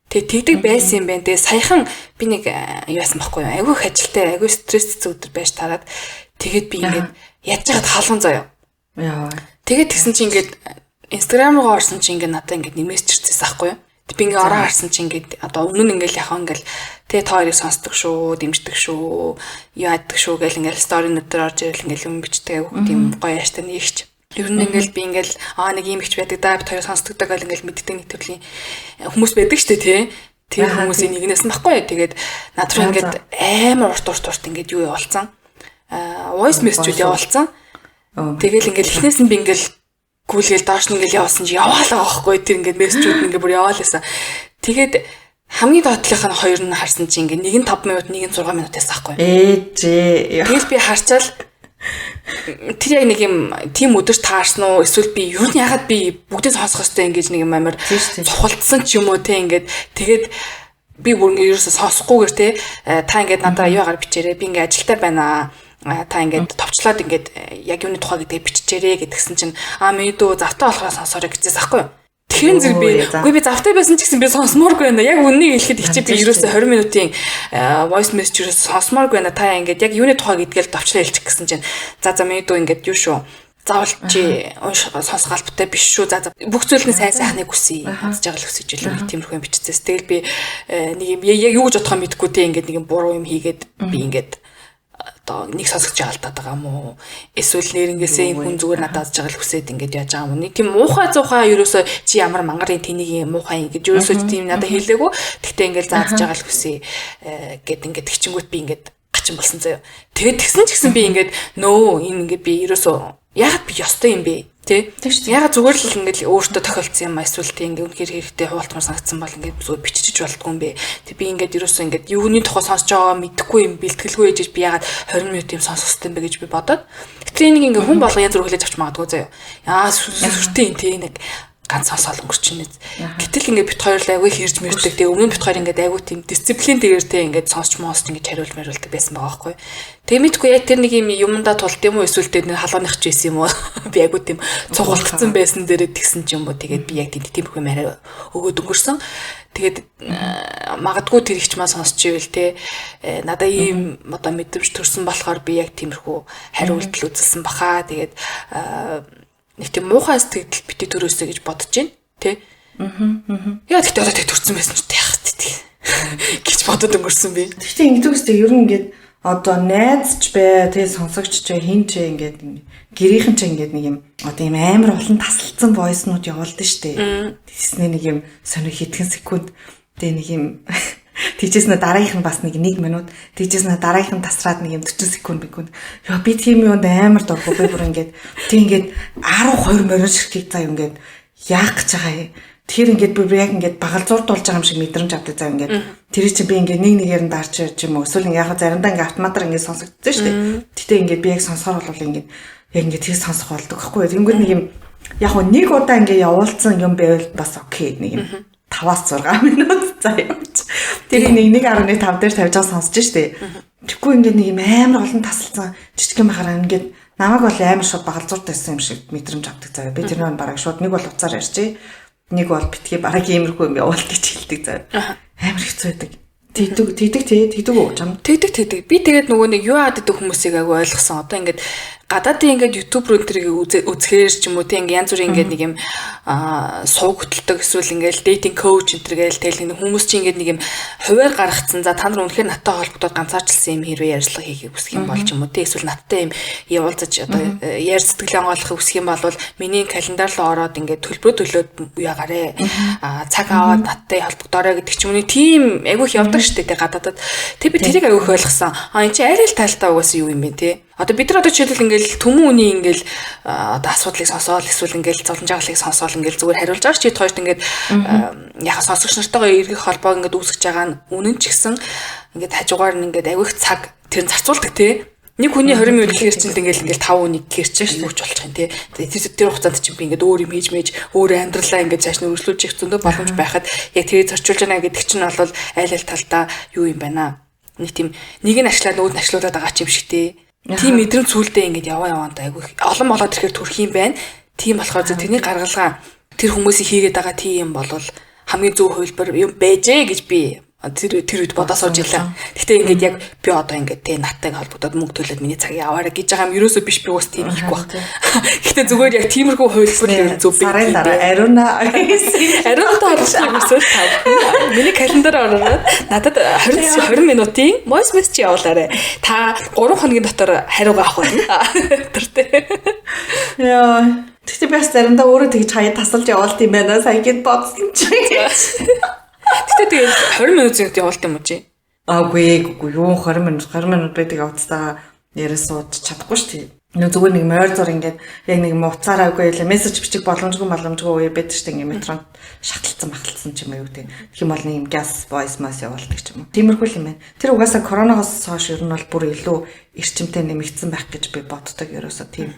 Тэгдэг байсан юм байна. Тэгээ саяхан би нэг юусан байхгүй юу? Айгүй их ажилтай, айгүй стресстэй өдөр байж тараад тэгээд би ингээд ядж хаад халуун заяа. Яа. Тэгээд тэгсэн чинь ингээд Instagram руу орсон чинь ингээд надад ингээд нэг мессеж ирсэн байхгүй юу? Тэг би ингээд ороо харсан чинь ингээд одоо өмнө нь ингээд яхаа ингээд тэгээ та хоёрыг сонсдог шүү, дэмждэг шүү, яадаг шүү гэл ингээд сторинууд дээр орж ирэл ингээд юм бичдэг айгүй тийм гоё яаштай нэгч. Ер нь ингээл би ингээл нэг юм ихч байдаг да бит хоёр сонсдогдаг гал ингээл мэддэг нэг төрлийн хүмүүс байдаг шүү дээ тий. Тэр хүмүүсийн нэгнээс нь баггүй. Тэгээд над руу ингээд амар урт ингээд юу явуулсан. Voice message явуулсан. Тэгэл ингээл эхнээс нь би ингээл гүйлгээл доош нь ингээл явуулсан чи яваалаа байхгүй. Тэр ингээд мессежүүд ингээд бүр яваалаасаа. Тэгээд хамгийн доотлынх нь хоёр нь харсан чи ингээд нэг нь 5 минут, нэг нь 6 минут байсан байхгүй. Тэгэл би харчаал тэр яг нэг юм тийм өдөрт таарсан уу эсвэл би юу нь ягаад би бүгдээ сонсох хэрэгтэй ингэж нэг юм амар цохолдсон ч юм уу те ингээд тэгээд би бүр ингэ ерөөсө сонсохгүйгээр те та ингээд надаа юугаар бичээрэй би ингээ ажилтаа байна та ингээд товчлоод ингээд яг юуны тухай гэдэг биччихээрэй гэдгсэн чинь миний дүү завтаа болохоор сонсоорой гэжээс ахгүй юу. Тэгэхээр зэрэг би завтай байсан ч гэсэн би сонсмооргүй байна. Яг үннийг хэлэхэд их чи би ерөөсө 20 минутын voice message ерөөсө сонсмооргүй байна. Та ингээд яг юуны тухай гэдгээл давчлаа хэлчих гэсэн чинь за миний дүү ингээд юу шүү. Заавал чи сонсох албатай биш шүү. За бүх зүйл нь сайн сайхныг хүсье. Хандж байгаа л хүсэж илүү тиймэрхүү юм биччихсэн. Тэгэл би нэг юм яг юу гэж бодохоо мэдэхгүй те ингээд нэг юм буруу юм хийгээд би ингээд одоо нэг сонсогч алдаад байгаа юм уу? Эсвэл нэрнгээсээ энэ хүн зүгээр надад ажиж байгаа л хүсээд ингэж яаж байгаа юм уу? Нэг тийм муухай зуухай ерөөсөө чи ямар мангарын тэнийг муухай ингэж ерөөсөө тийм надад хэлээгүй. Тэгтээ ингэж зааж байгаа л хүсье гэд ингэж гिचингүүт би ингэж гачин болсон заяа. Тэгээд тэгсэн ч гэсэн би ингэж нөө энэ ингэ би ерөөсөө яг би ёстой юм бэ Тэ. Яга зүгээр л ингээд өөртөө тохиолдсон юм эсвэл тийм ингээд үнэхээр хэрэгтэй хуваалтмаар санагдсан бол ингээд зүгээр бичиж болдгүй юм бэ. Тэг би ингээд ерөөсөө ингээд юуны тухай сонсож байгаа мэдэхгүй юм бэлтгэлгүй ээжж би ягаад 20 минут юм сонсох хэрэгтэй юм бэ гэж би бодоод. Тэгэхээр энийг ингээд хүн болго янз бүр хүлээж авч магадгүй заяа. Яа сүртэй юм тий нэг ганц сонсоол өнгөрчнээ. Гэтэл ингээд бит хоёр л айгүй хэрж мэрдэг. Тэгээ өмнө бит хоёр ингээд айгүй тийм дисциплин дээр тэ ингээд сонсч моосч ингээд хариулт мариулдаг байсан байгаа байхгүй. Тэгээ мэдгүй яг тэр нэг юм юмдаа тулт юм уу эсвэл тэр нэг халууных ч байсан юм уу? Би айгүй тийм цугалтсан байсан дээрээ тэгсэн ч юм уу. Тэгээд би яг тийм хөө мараа өгөөд өнгөрсөн. Тэгээд магадгүй тэр ихч маа сонсч ивэл те надаа ийм одоо мэдрэмж төрсөн болохоор би яг тиймэрхүү хариулт үзүүлсэн баха. Тэгээд нэг тийм муухай сэтгэл бити төрөөсэй гэж бодож байна тий. Яа тэгтээ одоо тэг төрсэн байсан ч яах тий гэж бодод өнгөрсөн би. Тэгтээ ингэдэгстэй ер нь ингээд одоо найзч бай тий сонсогч ч хин ч ингээд гэрийнхэн ч ингээд нэг юм одоо юм амар олон тасалдсан войснууд явуулдаг штэ. Тэсний нэг юм сонио хитгэн секунд тий нэг юм тийчээс на дараагийнх нь бас нэг 1 минут тийчээс на дараагийнх нь тасраад нэг юм 40 секунд бигүн ёо би тийм юунд амар дургу би бүр ингээд тий ингээд 12 морин ширхгийг заа ингээд яах гэж байгаа юм тэр ингээд би яг ингээд багалзуурдуулж байгаа юм шиг мэдрэмж авдаг заа ингээд тэр чинь би ингээд нэг нэгээр нь дарч ирж юм уу эсвэл яг заримдаа ингээд автоматар ингээд сонсогдсон шүү дээ тэгтээ ингээд би яг сонсохоор бол ингээд яг ингээд тэр сонсох болдог байхгүй тэгэнгүүт нэг юм яг нэг удаа ингээд явуулсан юм байвал бас окей нэг юм 5-6 минут заа явж. Тэр 1.5 дээр тавьж байгаа сонсож штэ. Тэгэхгүй ингээд нэг юм амар олон тасалсан жижиг юм хараа ингээд намайг бол амар шууд багалзууртайсан юм шиг мэдрэмж авдаг заа. Би тэр нэг бараг шууд нэг бол уцаар ярьчих. Нэг бол битгий бараг иймэрхүү юм явуулдаг ч хэлдэг заа. Амар хэцүү байдаг. Тэгдэг үү чам. Тэгдэг. Би тэгээд нөгөө нэг юу яддаг хүмүүсийг агай ойлгосон. Одоо ингээд гадаадын ингээд YouTube руу тэрийг үзэхээр ч юм уу тийм янз бүрийн ингээд нэг юм суугталдаг эсвэл ингээд dating coach энэ гээл тэгэл хүмүүс чинь ингээд нэг юм хуваар гаргацсан. За та нар үнэхээр надтай холбогдоод ганцаарчлсан юм хэрвээ ярьцлага хийхийг хүсэх юм бол ч юм уу тийм эсвэл надтай юм явуулзаж одоо ярьж сэтгэлээ онгойлохыг хүсэх юм бол миний календар руу ороод ингээд төлбөрөө төлөөд яагаарэ. Цаг аваад надтай холбогдоорой гэдэг ч юм уу тийм айгүйх явдаг штэ тэг гадаадад. Тэг би тэрийг айгүйх ойлгосон. Энд чи арай л тайлтаа угаасан юу юм бэ те. Одоо бид нар одоо жишээлбэл ингээл төмөн үний ингээл одоо асуудлыг сонсоол эсвэл ингээл зовлон жагалыг сонсоол ингээл зүгээр хариулж байгаа ч хэд хоёрт ингээд яха сонсогч нартайгаа эргэх холбоог ингээд үүсгэж байгаа нь үнэн ч гэсэн ингээд хажуугаар нь ингээд авих цаг тэр нь зарцуулдаг тий. Нэг хүний 20 минут гэхэр чинь ингээл 5 үнийг гэрч шүүж болох юм тий. Тэр хугацаанд чинь би ингээд өөр юм хийж өөр амьдралаа ингээд цааш нь өргөжлүүлж их зөндөө боломж байхад яг тэрийг зорчуулж байна гэдэг чинь бол аль талдаа юу юм байна. Нэг тийм нэг нь ашлаад нөгөөд нь ашлуулад байгаа ч юм шиг тий. Тийм мэдрэмж сүулдэ ингэж яваанд айгүй олон болоод ирэхээр төрх юм байна. Тийм болохоор тэрний гаргалгаа тэр хүмүүсийг хийгээд байгаа тийм бол хамгийн зөв хувилбар юм байжээ гэж би тэр үед бодож сууж илаа. Гэхдээ ингэж яг би одоо ингэж тий наттай холбогдоод мөнгө төлөөд миний цагийг аваарай гэж байгаа юм ерөөсөө биш би уус тийм хийхгүй баг. Гэхдээ зүгээр яг тиймэрхүү хувилбар зөв би. Сарын дараа ариуна ариунтаа орчихсон тав. Миний календар ороод надад 20 минутын voice message явуулаарай. Та 3 хоногийн дотор хариугаа авах байна. Тэртээ. Яа. Тэгтээ би бас заримдаа өөрөө тэгж хаяа тасалж явуулт юм байна. Саягийн бодсон чи. Тэгтээ тэгээд 20 минут зэгт явуулт юм уу чи? Аагүй юу 20 минут байдаг авцтаа яриа сууж чадахгүй шүү дээ. Нэг зүгээр нэг морь зур ингээд яг нэг муцаар авгүй л мессеж бичих боломжгүй үе байдаг шүү дээ. Ингээд метронд шахалтсан ч юм уу гэдэг. Тэгэх юм бол нэг юм gas voice mass явуулдаг ч юм уу. Тиймэрхүү юм байна. Тэр угаасаа коронавигоос хойш ер нь бол бүр илүү эрчимтэй нэмэгдсэн байх гэж би боддог ерөөсөө тийм.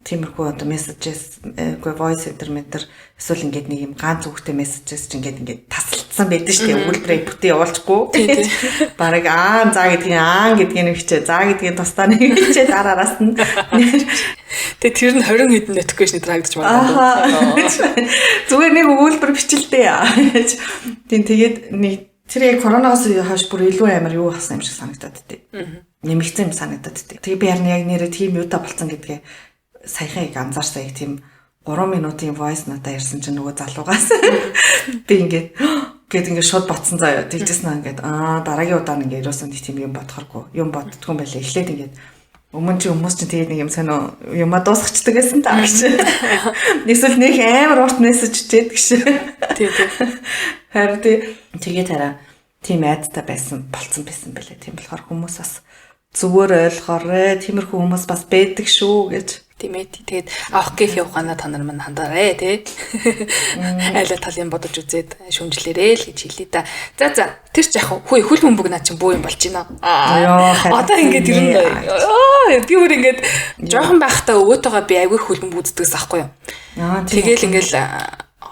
Тиймэрхүү одоо messages voice intermeter эсвэл ингээд нэг юм ганц үгтэй messages ч ингээд тасалдсан байдаг шүү дээ. Өгүүлбэрээ бүтээ явуулчихгүй. Бараг заа гэдгийг нь хичээ. Заа гэдгийг тусдаа нэг хичээ дараараас нь. Тэгээ тэр нь 20 хэдэн notification харагдаж байна. Зүгээр нэг өгүүлбэр бичлээ. Тийм тэгээд нэг тэр яг коронавигоос хойш бүр илүү амар юу болсон юм шиг санагдаад дээ. Нэмэгдсэн юм санагдаад дээ. Тэгээ би харин яг нэрээ тийм юутай болсон гэдгээ саяхан яг анзаарсан яг тийм 3 минутын voice надаа ярьсан чинь нөгөө залуугаас би ингээд шууд ботсон заяа. Тэгжсэн аа ингээд дараагийн удаа ингээд ерөөсөн тийм юм бодохоргүй. Юм боддгоо юм байлаа. Эхлээд ингээд өмнө чи хүмүүс чинь тэгээд нэг юм сонио юма дуусчихдаг гэсэн та гэж. Эсвэл нэг амар урт мессеж чичээд гэж. Тийм. Харин тэгээд хараа тийм айдтай болсон байлээ. Тийм болохоор хүмүүс бас зүгээр ойлгоорой. Тиймэрхүү хүмүүс бас байдаг шүү гэж. Тийм ээ. Тэгээд авах гэх явахана та нар мань хандаарэ тий. Айл талын бодож үзээд шүмжлээрээ л гэж хэлээ да. За тэр ч яг хүү хөл бөмбөг наа чинь буу юм болж байна. Одоо ингээд ер нь би өөр ингээд жоохон байхдаа өвөөтэйгээ би айгүй хөл бөмбөг үздэгс аахгүй юу. Тэгэл ингээд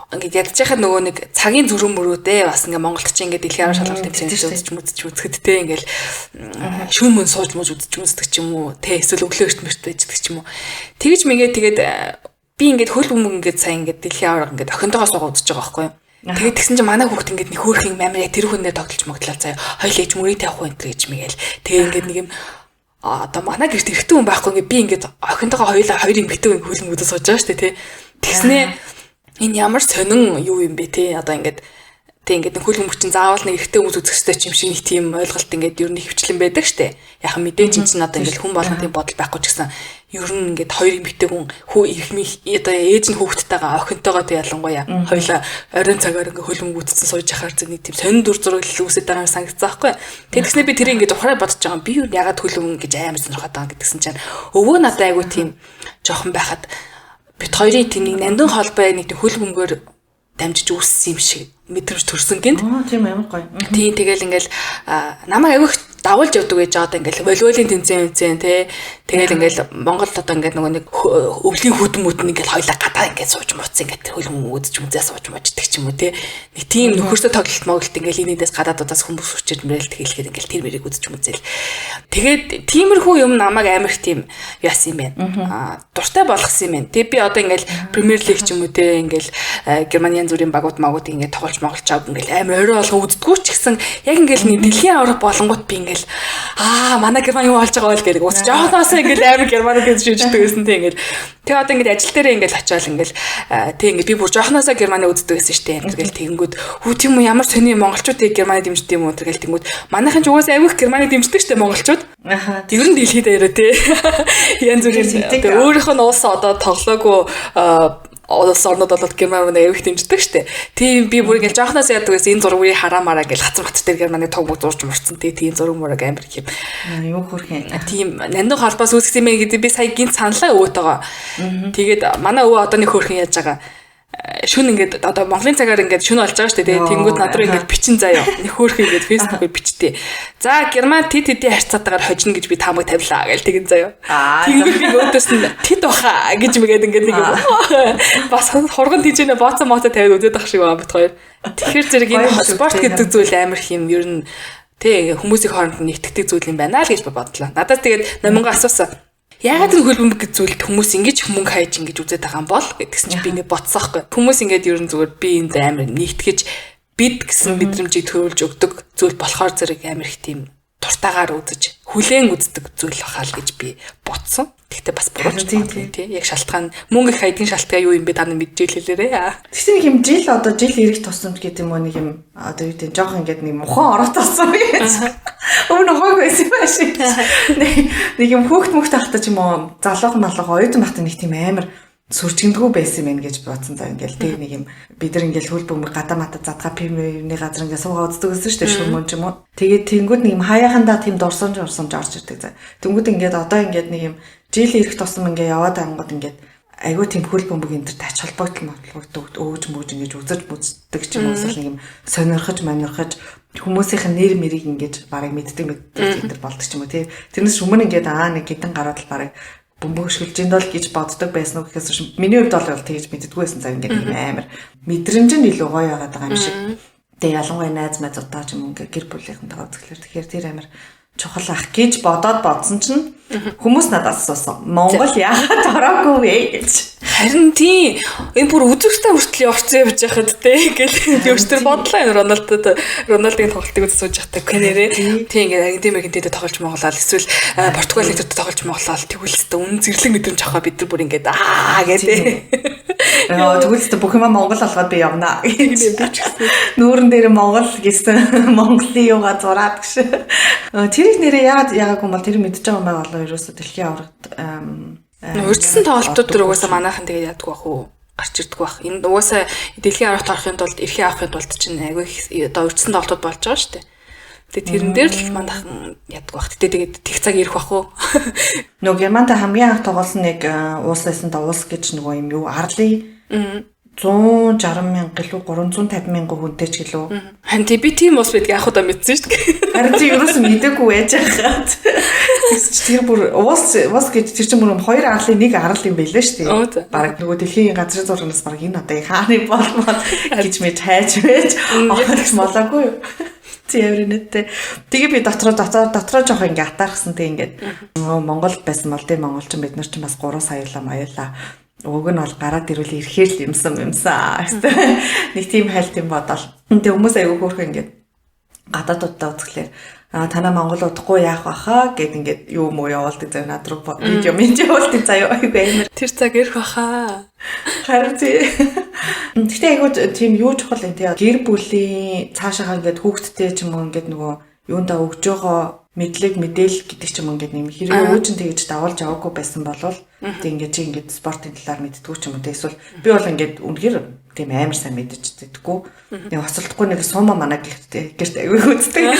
ядчихад нөгөө нэг цагийн зүрх мөрөөдөө бас ингээ Монголд чи ингээ дэлхийн аваа шалгалтын тэмцээнд үзэхэд те ингээл шүүн мөн сууж үздэг ч юм уу те эсвэл өглөө эртмэрт байждаг ч юм уу тэгэж мэгээ тэгээд би ингээд хөл бөмбөг ингээд сайн ингээд дэлхийн аваа ингээд охинтойгоо суугаад үзэж байгаа байхгүй юу тэгээд тэгсэн чинь манай хүүхд ингээд нэг хөөрхөн мамир яг тэр хүнээр тоглож моглоо заяа хоёул ээж мөрийг тавих уу энэ гэж мэгээл тэгээд ингээд нэг юм одоо манай гэрт эрэгтэй хүн байхгүй ингээд би ингээд охинтойгоо хоёр эмэгтэй хүн хөл бөмбөгд сууж байгаа шүү дээ те тэгснээ энэ ямар сонин юу юм бэ те одоо ингээд нэг хөл бөмбөг чинь заавал нэг эрэгтэй хүмүүс үзэхтэй ч юм шиг нэг тийм ойлголт ингээд ер нь хөвчлэн байдаг штэ. Яхан мэдээж чинь одоо ингээд хүн болгон тийм бодол байхгүй ч гэсэн ер нь ингээд хоёр эмэгтэй хүн хүү одоо ээж нь хүүхдтэйгээ охинтойгоо тэг ялангуяа хоёлаа оройн цагаар ингээд хөл бөмбөг үзсэн сууж яхаар нэг тийм сонин дүр зураг үүсэж байгаа юм санагдсан байхгүй. Тэгснэ би тэрийг ингээд ухраа бодож байгаа би юу ягаад хөл бөмбөг гэж амар сонирхоод байгаа гэдгсэн чинь өвөө надад айгу тийм жоохон байхад бит хоёрын тийм нэг нандин холбоо нэг хөл бөмбөгөөр дамжиж үүссэн юм шиг мэдрэмж төрсөн гинт. Тийм амар гоё. Тийм тэгэл ингээл намайг авих давуулж явдаг гэж одоо ингээл волейболын тэмцээн те тэгэл ингээл Монголд одоо ингээд нөгөө нэг өвлийн хөдөлмөд нь ингээл хоёлаа гадаа ингээд сууж мууц ингээд хөл бөмбөг үзэж үзээ сууж муучдаг ч юм уу те нэг тийм нөхөрсө тоглолт моглолт ингээл энэдээс гадаадудаас хүмүүс хүчээр мөрөлт хэлэхэд ингээл тэр мэрийг үзэж мүзэл тэгээд тиймэрхүү юм намайг амар их тийм яасан юм байна дуртай болгосон юм байна тэг би одоо ингээл премьер лиг ч юм уу те ингээл Германы янз бүрийн багууд магууд ингээд тоглож аваад ингээл амар орой болго үздэггүй ч гэсэн яг ингээл нэг дэлхийн аврах болонгууд би ингээл манай Герман юу болж байгаа вэ гэдэг ус жоохноос ингээл амар Герман гэж шийддэг гэсэн тийм ингээл тэгээ одоо ингээд ажил дээрээ ингээл очиод ингээл тийм ингээд би бүр жоохноос Германы үздэг гэсэн штэ ингээл тэгэнгүүт хүү тийм үү ямар сони монголчуудыг Германы дэмждэг юм уу тэгэл тэнгүүд манайхан ч угаасаа авих Германы дэмждэг штэ монголчууд тэр нь дэлхийд даяараа тий янз бүрийн өөрийнх нь улс одоо тоглоогүй улс орнууд болоод Герман авих дэмждэг штэ. Тийм би бүр ингээл жоохноос яадаг гэсэн энэ зургийг хараамаараа гэл хацар хат дээр Германы тогбог зурж мурцсан тийм зураг мураг амар юм. Юу хөрхөн. Тийм нандин холбоос үүсгэсэн юм гэдэг би сая гинт саналаа өвөөтэйгоо. Тэгээд манай өвөө одоо нэг хөрхөн яаж байгаа шүн ингээд одоо Монголын цагаар ингээд шүн болж байгаа шүү дээ. Тэнгүүд над руу ингээд бичин заяа. Нэг хөөрхөн ингээд фэйсбүүкээр бичтээ. За Герман тэдийн харьцаатаагаар хожно гэж би таамаг тавилаа гэл тэгин заяа. Тэнгүүд би өөдөөс нь тэд баха гэж мэгээд ингээд нэг бас хурган тийжэнэ бооцоо моцоо тавиад үзээд ах шиг байна бит хоёр. Тэгэхээр зэрэг энэ спорт гэдэг зүйл амар их юм ер нь тэг хүмүүсийн хооронд нэгтгэдэг зүйл юм байна л гэж бодлоо. Надаас тэгээд номинго асуусан. Яагаад энэ хөл бөмбөг зүйл хүмүүс ингэж мөнгө хайж ингэж үзээд байгаа юм бол гэдгсэн чинь би ингэ бодсон байхгүй. Хүмүүс ингэж ерөн зүгээр би энд амар нэгтгэж бид гэсэн мэдрэмжийг төрүүлж өгдөг зүйл болохоор зэрэг амар их тийм дуртайгаар үзэж хүлээн үздэг зүйл бахал гэж би бодсон. Гэхдээ бас бурууч тий яг шалтгаан мөнгө их хайдгийн шалтгаан юу юм бэ та нар мэдж хэлээрээ. Тэгсэн нэг юм жил ирэх тусамж гэдэг юм уу нэг юм одоо юу гэдэг жоох ингээд нэг мухан ороод тассан гэж. Өмнө хог байсан байх шиг. Нэг юм хөөхт тахтаа ч юм уу залуухан малгай оюутан багт нэг тийм амар сүрчгэндгүү байсан юм гэж бодсон заа ингээл тэг нэг юм бид нар ингээл хөл бөмбөг гадаа мата задгаа пимны газар ингээд суугаа үздэг гэсэн шүү дээ шүмөн ч юм уу. Тэгээд тэнгууд нэг юм хаяахандаа тийм дурсамж орж ирдэг заа. Тэнгууд ингээд одоо ингээд нэг юм жил ирэх тусам ингээд яваад ангууд ингээд айгүй тийм хөл бөмбөг энэ төр тач холбогдол өгж мөж ингэж үзэж үздэг ч юм уу нэг юм сонирхож хүмүүсийнх нь нэр мэрийг ингэж барыг мэддэг энэ төр болдог ч юм уу тий. Тэрнээс өмнө ингээд нэг гидэн гараад л барыг бөмбөг шүлж индол гэж боддог байсан уу гэхээс миний хувьд бол тэгж мэддэггүй байсан цаа ингээд амар мэдрэмж нь илүү гоё байгаад байгаа юм шиг. Тэгээ ялангуяа найз мэдудаа ч юм ингээд гэр бүлийнхэнтэйгээ үзэхлээр тэгэхээр тэр амар чухал ах гэж бодсон чинь хүмүүс надаас асуусан. Монгол яагаад ороогүй вэ гэж. Харин тийм энэ бүр үзэгчтэй хүртэл явцсан явж байхад те гэл би өөртөө бодлоо энэ Роналдын тоглолтыг үзэж сууж байхдаа кэнэрээ тийм ингээд Аргентинтэй тоглож монголоо эсвэл Португалийн төдөө тоглож монголоо тэгвэл үнэн зэрлэг мэдрэмж авах бид нар бүр ингээд гэдэг. Тэгвэл бүх юм монгол болгоод би явнаа. Нүүрэн дээр монгол гэсэн Монголын юугаа зураад гэж. Тэрийг нэрээ яагаагүй бол тэр мэдж байгаа юм байна болоо ерөөсө дэлхийн аврагт урьдчилсан тоглолтууд төр угаасаа манайхан тэгээд яадаг байх уу гарч ирдэг байх. Энэ угаасаа дэлхийн аврагт орохын тулд эрхээ авахын тулд чинь айгүй одоо урьдчилсан тоглолтууд болж байгаа шүү дээ. Тэгээ тэрэн дээр л манайх яддаг баг. Тэгээд тэг цаг ирэх бах уу. Нөгөө Германд хамгийн анх тоглосон нэг уус байсан да уус гэж нөгөө юм юу арлын 160,000 гэлүү 350,000 хүнтэй ч гэлүү. Харин би тийм уус байдгийг анх удаа мэдсэн шүү дээ. Харин чи ерөөсөө мэдээгүй байж хаад. Тэр бүр уус гэж тэр чинь бүр хоёр арлын нэг арал юм байлаа шүү дээ. Бараг нөгөө дэлхийн газрын зургаас бараг энэ одоо хааны болмол гэж мэд хайж байж авах молоогүй юу. Тэрнэтээ тэгээ би дотроо жоох ингээ атаархсан тэг ингээд Монгол байсан бол тийм монголчин бид нар ч бас 3 саяла маяла. Уг нь бол гараад ирүүл ирэхээр л юмсан. Нэг тийм хальт юм бодоол. Тэгээ хүмүүс аягүй хөөрхөн ингээд гадаадуудаа үзэхлээр танаа Монгол удахгүй яах баха гэд ингээд юу муу явуулдаг зав над руу видео явуулдаг заяа айгүй амар. Тэр цаг ирэх баха. Харин тэгтээ айгүй тийм юу чухал юм тий. Гэр бүлийн цаашаа ингээд хүүхдтэй ч юм уу ингээд нөгөө юундаа өгж байгаа мэдээлэл гэдэг ч юм ингээд нэм хэрэг өөчн тэгж давуулж аваагүй байсан болвол тэг ингээд чи ингээд спортын талаар мэддэггүй ч юм уу. Эсвэл би бол ингээд үнэхээр тийм амар сайн мэдчихдэггүй. Нэг хоцолдохгүй нэг сума манай гэрт аягүй үздэг.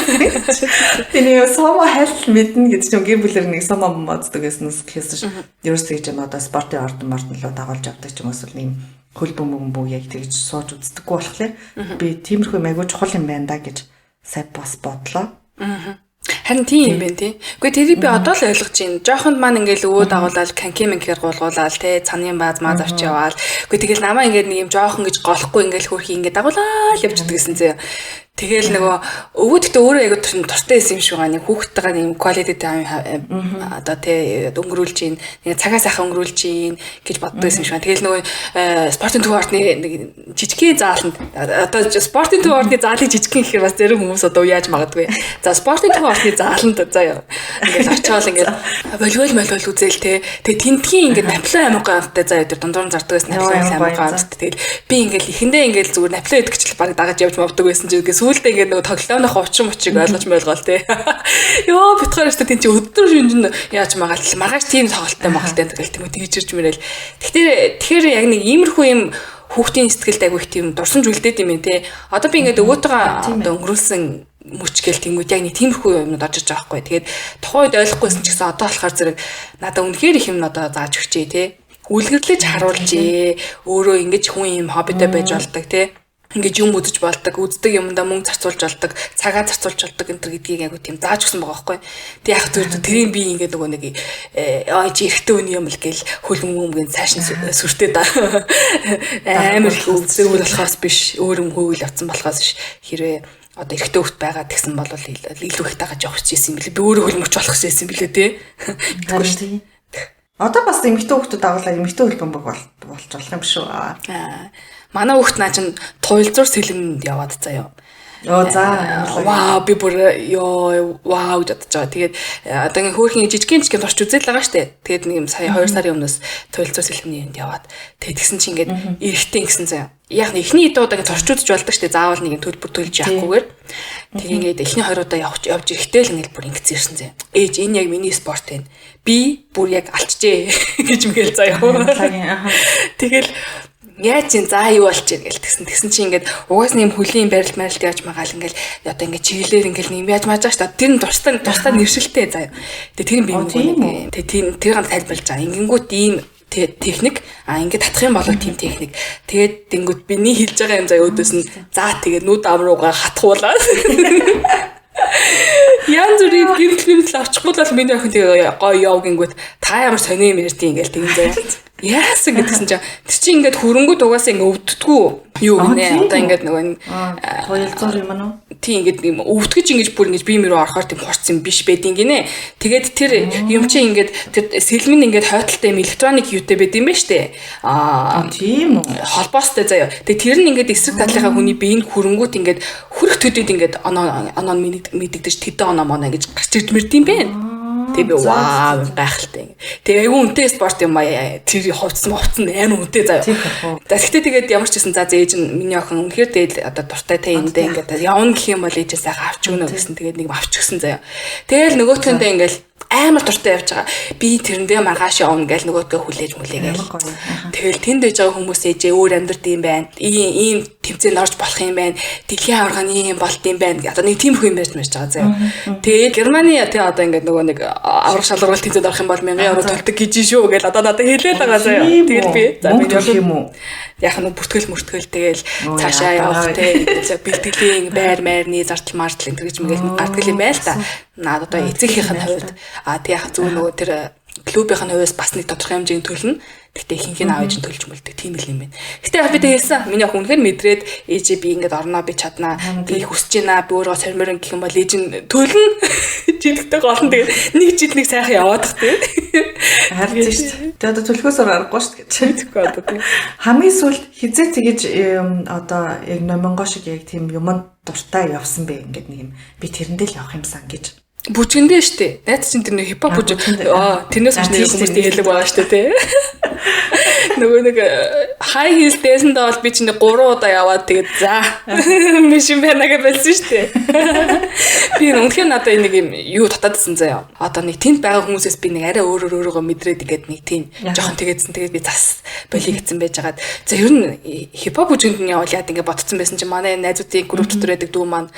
Тэгээ сума хальт мэднэ гэдэг чинь гэр бүлэр нэг сума моддаг гэснээс гэхээс ерөөсөө гэж юм одоо спортын ордон мартнлоо дагуулж авдаг ч юм уу нэм хөл бөмбөг яг тэгж сууж үздэггүй болохоор би тиймэрхүү аягүй чухал юм байна да гэж сая бас бодлоо. Харин тийм юм байна тий. Гэхдээ тэрийг би одоо л ойлгож байна. Жохонд маань ингээл өвөө дагуулаад канкемэнкээр гуулгуулаад тий цанын бааз маа авч яваал. Гэхдээ тэгэл намаа ингээд нэг юм жоохон гэж голохгүй ингээл хөрхи ингээд дагуулаад явчихдаг гэсэн зэ. Тэгэл нөгөө өвөдөлтөө өөрөө аягүй туртай байсан юм шиг байгаа. Нэг хүүхдтэйгээ нэг quality time одоо тий өнгөрүүлж гин нэг цагаа сайхан өнгөрүүлж гин гэж боддог байсан юм шиг. Тэгэл нөгөө спортын төв ордны нэг жижигхэн зааланд одоо спортын төв ордны заалыг жижигхэн гэхээр бас зарим хүмүүс одоо яаж магадгүй. За спортын төв ордны зааланд заяа. Ингээд очиол ингээд волейбол үзээл тий. Тэгээ тентгийн ингээд напло амгаа амттай заяа тэр дундуур зардагаас напло амгаа амттай. Тэгэл би ингээд ихэндээ ингээд зүгээр напло идэгчл баг дагаж явж мовдөг байсан ч гэсэн сүүлдээ ингээд нөгөө тоглоомынхаа учир мучиг ойлгож мэлгоол тий. Йоо битгаар өстө тийм чи өдөр шөнөнд яаж магаал маргааш тийм тоглолттой тэгэл тийм тэгж ирж мэрэл. Тэгэхээр яг нэг иймэрхүү юм хүүхдийн сэтгэлд агиих тийм дурсамж үлдээд юм тий. Одоо би ингээд өвөөтэйгээ одоо өнгөрүүлсэн мөчгөл тэнгууд яг нэг тиймэрхүү юмнууд орж иж байгаа хгүй. Тэгээд тухайд ойлгохгүйсэн ч гэсэн одоо болохоор зэрэг надад үнэхээр их юм одоо зааж өгчээ тий. Үлгэрлэж харуулжээ. Өөрөө ингэж хүн юм хоббитой байж болдог тий. Ингээд юм үзэж болдог, үздэг юмдаа мөнгө зарцуулж болдог, цагаа зарцуулж болдог энэ төр гэдгийг айгу тийм зааж өгсөн байгаа байхгүй. Тэг яг тэрийг би ингээд нөгөө нэг чи эрэгтэй үний юм л гээл хөлбөмбөгийн цааш нь сүртэй да. Амар их үздэг болохоос биш, өөр юм хөөгөл авсан болохоос биш. Хэрвээ одоо эрэгтэй хөлт байгаа гэсэн бол илүү их дагаж явах гэсэн юм билээ. Би өөрөө хөлмөрч болох гэсэн юм билээ тий. Тэгвэл одоо бас эмэгтэй хөлтөд дагуулаад эмэгтэй хөлбөмбөг болж болох юм шүү. Манай хүүхд наа чин туйлзуур сэлэнд яваад заяа. Оо за вау би бүр ёо вау гэж бодож байгаа. Тэгээд одоо ингээ хөөрхөн жижигэн турч үзэл байгаа штэ. Тэгээд нэг юм сая 2 сарын өмнөөс туйлзуур сэлэний энд яваад. Тэгээд тэгсэн чинь ингээд эрэхтэн гэсэн заяа. Яг нь эхний удаа ингээ турч үзэж болдог штэ. Заавал нэг төлбөр төлж яахгүйгээр. Тэгээд ингээд эхний 2 удаа явж ирэхтэй л ингээд бүр ингэсэн ирсэн заяа. Ээж энэ яг миний спорт байна. Би бүр яг алчжээ гэж мгил заяа. Тэгэл яаж ин за юу болчих гээл тэгсэн чи ингээд угаас нэм хөлийн барилт марилт яаж магаал ингээл одоо ингээд чиглэлээр ингээл нэм яаж мааж байгаа шүү. Тэр нь тусдаа нэршилтэй заяа. Тэгээ тэр нь би юм. Тэгээ тэр ганд тайлбарлаж байгаа. Ингэнгүүт ийм техник ингээд татах юм бол тийм техник. Тэгээд тэнгүүт биний хэлж байгаа юм заяа өөдөөс нь за тэгээ нүд амруугаа хатгуулаад яан зүрийг гимтэл авчихгүй л миний охин тэгээ гоё яв гингүүт та ямар сони юм ярьдیں۔ Ингээл тэгин заяа. Яасан гэдгсэн чинь тэр чинь ингээд хөрөнгөд угаасаа ингээд өвддөггүй юу гинэ. Одоо ингээд нөгөө туйлзуур юм аа. Тийм ингээд юм өвдгөж ингэж бүр ингэж бие мөрөө орохоор тийм хурц юм биш байдин гинэ. Тэгээд тэр юм чинь ингээд тэр сэлмэн ингээд хойдолтой юм электроник юутэй байд юм ба штэ. Тийм үү. Холбоостой заяа. Тэгээд тэр нь ингээд эсрэг талынхаа хүний биеийн хөрөнгөт ингээд хөрөх төдөд ингээд оноо мэдэгдэж тэдэн оноо моноо гэж гарч ирд мэрд юм бэ. Тэгээ вау гайхалтай. Тэгээ айгүй үнэтэй спорт юм аа. Тэр хувцсан амар үнэтэй заяа. Тэгэхдээ тэгээд ямар ч гэсэн за ээж нь миний охин үнэхээр дээд одоо дуртай та эндээ ингээд явна гэх юм бол ээжээ сайхан авч өгнө гэсэн тэгээд нэг авч өгсөн заяа. Тэгээл нөгөөтгөндөө ингээд амар дуртай явж байгаа. Би тэрэндээ маргааш явна гэж нөгөөдгөө хүлээж мүлээгээл. Тэгэл тэнд байж байгаа хүмүүс ээжээ өөр амьдрт юм байна. Ийм тэмцээнд орж болох юм байна. Дэлхийн аварга ийм болт юм байна. Одоо нэг тийм хүн байж байгаа заяа. Тэгээд Германы тий одоо ингээд нөгөө нэг аврах шалгуулалт тэмцээнд орох юм бол 1000 евро төлдөг гэж шүү гэж одоо надад хэлээд байгаа заяа. Тэгэл би за би юм уу? Яг нь бүртгэл тэгэл цаашаа явах тий бэлтгэлийн байр майрны зардал мартал энэ гэж мэгэл гардгал юм байл та. Наад одоо эцэгийнх нь хувьд тэг яг зөв нөгөө тэр клубийн хувьд бас нэг тодорхой хэмжээний төлнө. Гэхдээ ихэнх нь аавж төлж мөлдөг тийм л юм байна. Гэхдээ би тэгсэн. Миний ах үнэхээр мэдрээд ээжээ би ингээд орноо би чаднаа. Би хүсэж байна. Би өөрөө сорморон гэх юм бол ээж нь төлнө. Жидэгтэй голн тэгээд нэг жил нэг сайхан яваад тах тийм. Харин тийм шүү. Тэгээд одоо төлөхөөсөр аргагүй шүү гэж. Тэгэхгүй одоо тийм. Хамгийн сүүлд хизээ тэгэж одоо яг номонго шиг яг тийм юмд дуртай явсан бэ ингээд нэг юм. Би тэрэндээ л явах юмсан гэж. Бүжгэндээ штэ. Найз чинь тэр нэг хипхоп бүжиг. Тэрнээс ч нэг хүмүүстэй хэлэг байгаа штэ тий. Нөгөө нэг хай хилс дэсэндээ бол би чинь 3 удаа яваад тэгээд за мишин байна гэж болсон штэ. Би үнэхээр надад нэг юм юу татаадсэн заяа. Одоо нэг тэнд байгаа хүмүүсээс би нэг арай өөрөөгөө мэдрээд ингээд нэг тийм жоохон тэгээдсэн. Тэгээд би зас болиг гэсэн байж хагаад. За ер нь хипхоп бүжгэнд нь явал яад ингээд ботцсон байсан чинь манай найзуудын групп дотор байдаг дүү маань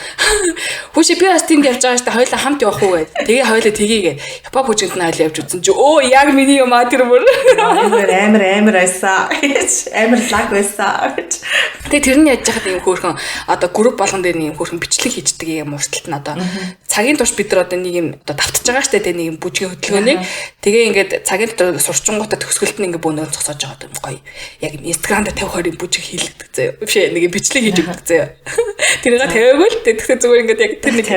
хүүши би бас тэнд явж байгаа штэ хоёулаа хамт явах уу гэд. Тэгээ хоёулаа тгийгээ хипхоп бүжгэнд нь хоёулаа явж үзсэн чи оо яг миний юм аа тэр бүр амар байсан. Амар лаг байсан. Тэгээ тэрний яаж яхад юм хөөрхөн одоо групп болгон дээр нэг юм хөөрхөн бичлэг хийждэг юм урталт нь одоо цагийн турш бид нар одоо нэг юм одоо давтаж байгаа штэ тэгээ нэг юм бүжгийн хөдөлгөөнийг тэгээ ингээд цагийн дотор сурчингуудаа төгсгөлт нь ингээд бөөнөр зогсоож байгаа юм гоё. Яг юм инстаграм дээр 50 20 бүжиг хийлэгдэг заяа. Бишээ нэг бичлэг хийж өгдөг заяа. Тэрийг тавиагүй л тэгтээ зүгээр ингээд яг тэр нэг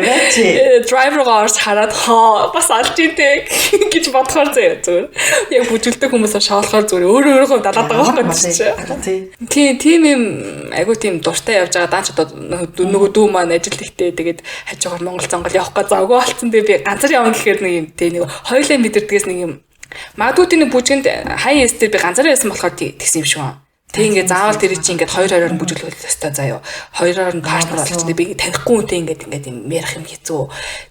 драйвергаа орж хараад бас алж интэй гэж бодохоор заяа зүгээр. Яг бүжгэлдэг хүмүүс шоолохоор зүгээр өөрөө далаад байгаа байхгүй тийм юм айгу тийм дуртай явж байгаа даанч одоо нөгөө дүү маань ажил ихтэй тэгээд хажуугаар Монгол зонгол явах гэж завгүй болцсон тэгээ би ганцаар явна гэхээр нэг юм тий нэг хоёулаа мэдэрдгээс нэг юм магадгүй тийм бүжгэнд хай эс дээр би ганцаар яасан болохоор тэгсэн юм шиг байна. Тэг ингээд заавал тэр чинь ингээд 2-2-оор бүжиглэх ёстой заяа. 2-2-оор нь партнер болчихсон. Би танихгүй үнтэй ингээд юм ярих юм хэцүү.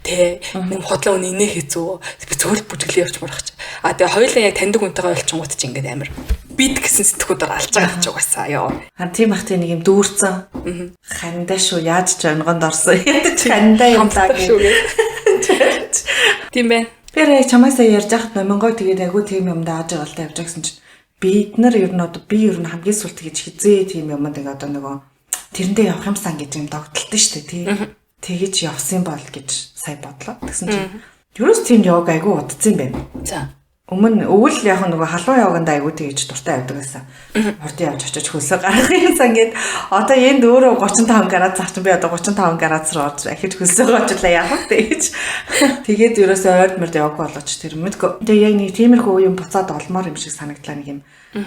Тэ нэг худлаа үнэ инээ хэцүү. Би зөвхөн бүжиглээ явж марах чи. А тэгээ хоёулаа яг таньдаг үнтэйгээ болчихгоот чи ингээд амар бид гэсэн сэтгүүдээр алж байгаа ч угаасаа ёо. Хан тийм бах тийм нэг юм дүүрцэн. Хандаа шүү яаж ч онгонд орсон. Хандаа юм даа гэж. Тийм байна. Тэр яг чамаасаа ярьж хахад номонгой тэгээд айгу тийм юм дааж байгаа л та явж гэсэн чинь бид нар ер нь одоо би ер нь хамгийн сүлт гэж хизээ тийм юмд ингээ одоо нөгөө тэрэндээ явах юмсан гэж юм догтлоо шүү дээ тий. Тэгэж явсан бол гэж сая бодлоо. Тэгсэн чинь ерөөс тийм яваг айгу удцсан юм байна. За. Өмнө өвөл яг нөгөө халуун явганд айгу тэгэж дуртай явдаг байсан. Урдын явж очиж хөлсөө гаргах юмсан гээд одоо энд өөрөө 35 градус зарчин би одоо 35 градус руу орж ахиж хөлсөө очлаа яах вэ гэж. Тэгээд ерөөсөө ойрд мөрд яваг болооч тэр мэдгүй. Тэгээ яг нэг тиймэрхүү юм буцаад олмоор юм шиг санагдлаа нэг юм.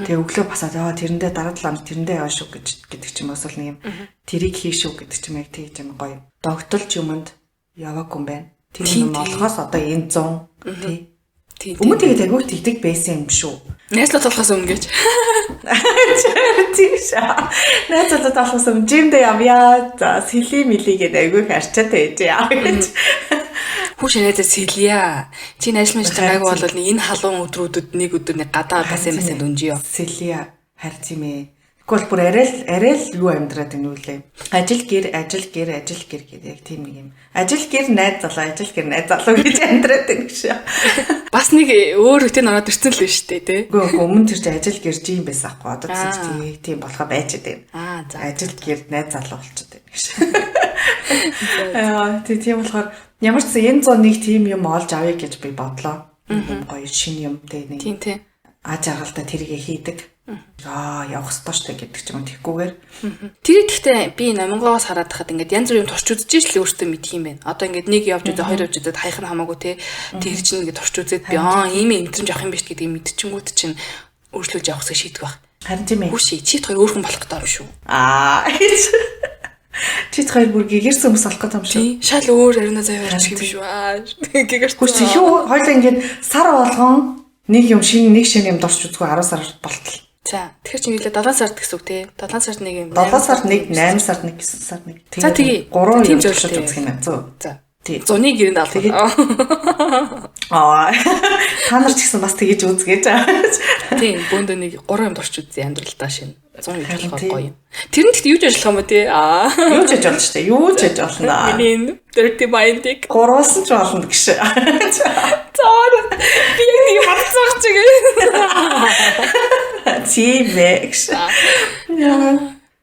Тэгээ өглөө басаад тэрэндээ дараа 7 хоног тэрэндээ яваа шүү гэдэг ч юм уус л нэг юм. Тэрийг хийш шүү гэдэг ч юм яг тэгж юм гоё. Догтолч юмд яваагүй юм байна. Тэр юм болохоос одоо энэ 100 тий. Өмнө тэгээд агуу тэгдэг байсан юм шүү. Найзлаад болохоос өмнө гэж. Тийш. Найзлаад болохоос өмнө жимдээ явъя. За сэлий мэлий гэдэг агуу харчаад байж яа гэж. Хүүш найзаа сэлья. Чи ажил мэж байгаагүй бол энэ халуун өдрүүдэд нэг өдөр нэг гадаа басаа мэсэнд өнжиё. Сэлья харц юм ээ. Тэгвэл бүр арай л юу амьдраад байна үлээ. Ажил гэр гэдэг яг тийм нэг юм. Ажил гэр найз залуу гэж амьдраад байна гэж. Бас нэг өөр хөтэн ороод ирсэн л шүү дээ тий. Үгүй өмнө тэр чинь ажил гэр жим байсан аахгүй. Одоо тийм болохоо байчаад байна. За ажил гэр найз залуу болчиход байна гэж. Тийм болохоор ямар ч энэ 101 тийм юм олж авъя гэж би бодлоо. Гоё шинэ юм тий нэг. Тийм. Аж аргалтай тэргээ хийдэг. Явах ёстой штэ гэдэг ч юм тэггүйгээр. Тэр ихтэй би номонгоос хараад хахад ингээд янз бүрийн турч үзэж л өөртөө мэдх юм байна. Одоо ингээд нэг явж үзээ, хоёр явж үзээд хайх нь хамаагүй те. Тэр чинь ингээд турч үзээд би ийм энтрэмж авах юм биш гэдгийг мэдчихэнгүүт чинь өөрчлөж явах гэсэн шийдэх байх. Харин тийм ээ. Хүүшээ чи хоёр өөрхөн болох гэдэг юм шүү. Чи хоёр бүр гэгэрсэн хүмүүс болох гэдэг юм шүү. Шал өөр арина заяа ярьж юм шүү. Гэгэрсэн. Хүүш юу хоёул ингээд сар болгон нэг юм шинэ юм дурч үзгүй 10 сар болтол. За тэгэхээр чи нийлээ 7 сард гэсэн үг тий. 7 сард нэг юм. 7 сард нэг, 8 сард нэг, 9 сард нэг. За тэгээ. 3 юм дурч үзэх юм байна. За. Зуны гэрээнд албаа. Та нар ч гэсэн бас тэгэж үзгээж. Тийм, бөөндөө нэг 3 юмд орч үзье амьдралдаа шинэ. 100 гэж болохоор гоё юм. Тэр нь тэгт юу ч ажиллах юм уу тий? Юу ч хийж болно шүү дээ. Юу ч хийж болно. Миний dirty mind-ийг Гурван ч болно гэж. цаар би нэг хатцах чиг. Тийм гэж.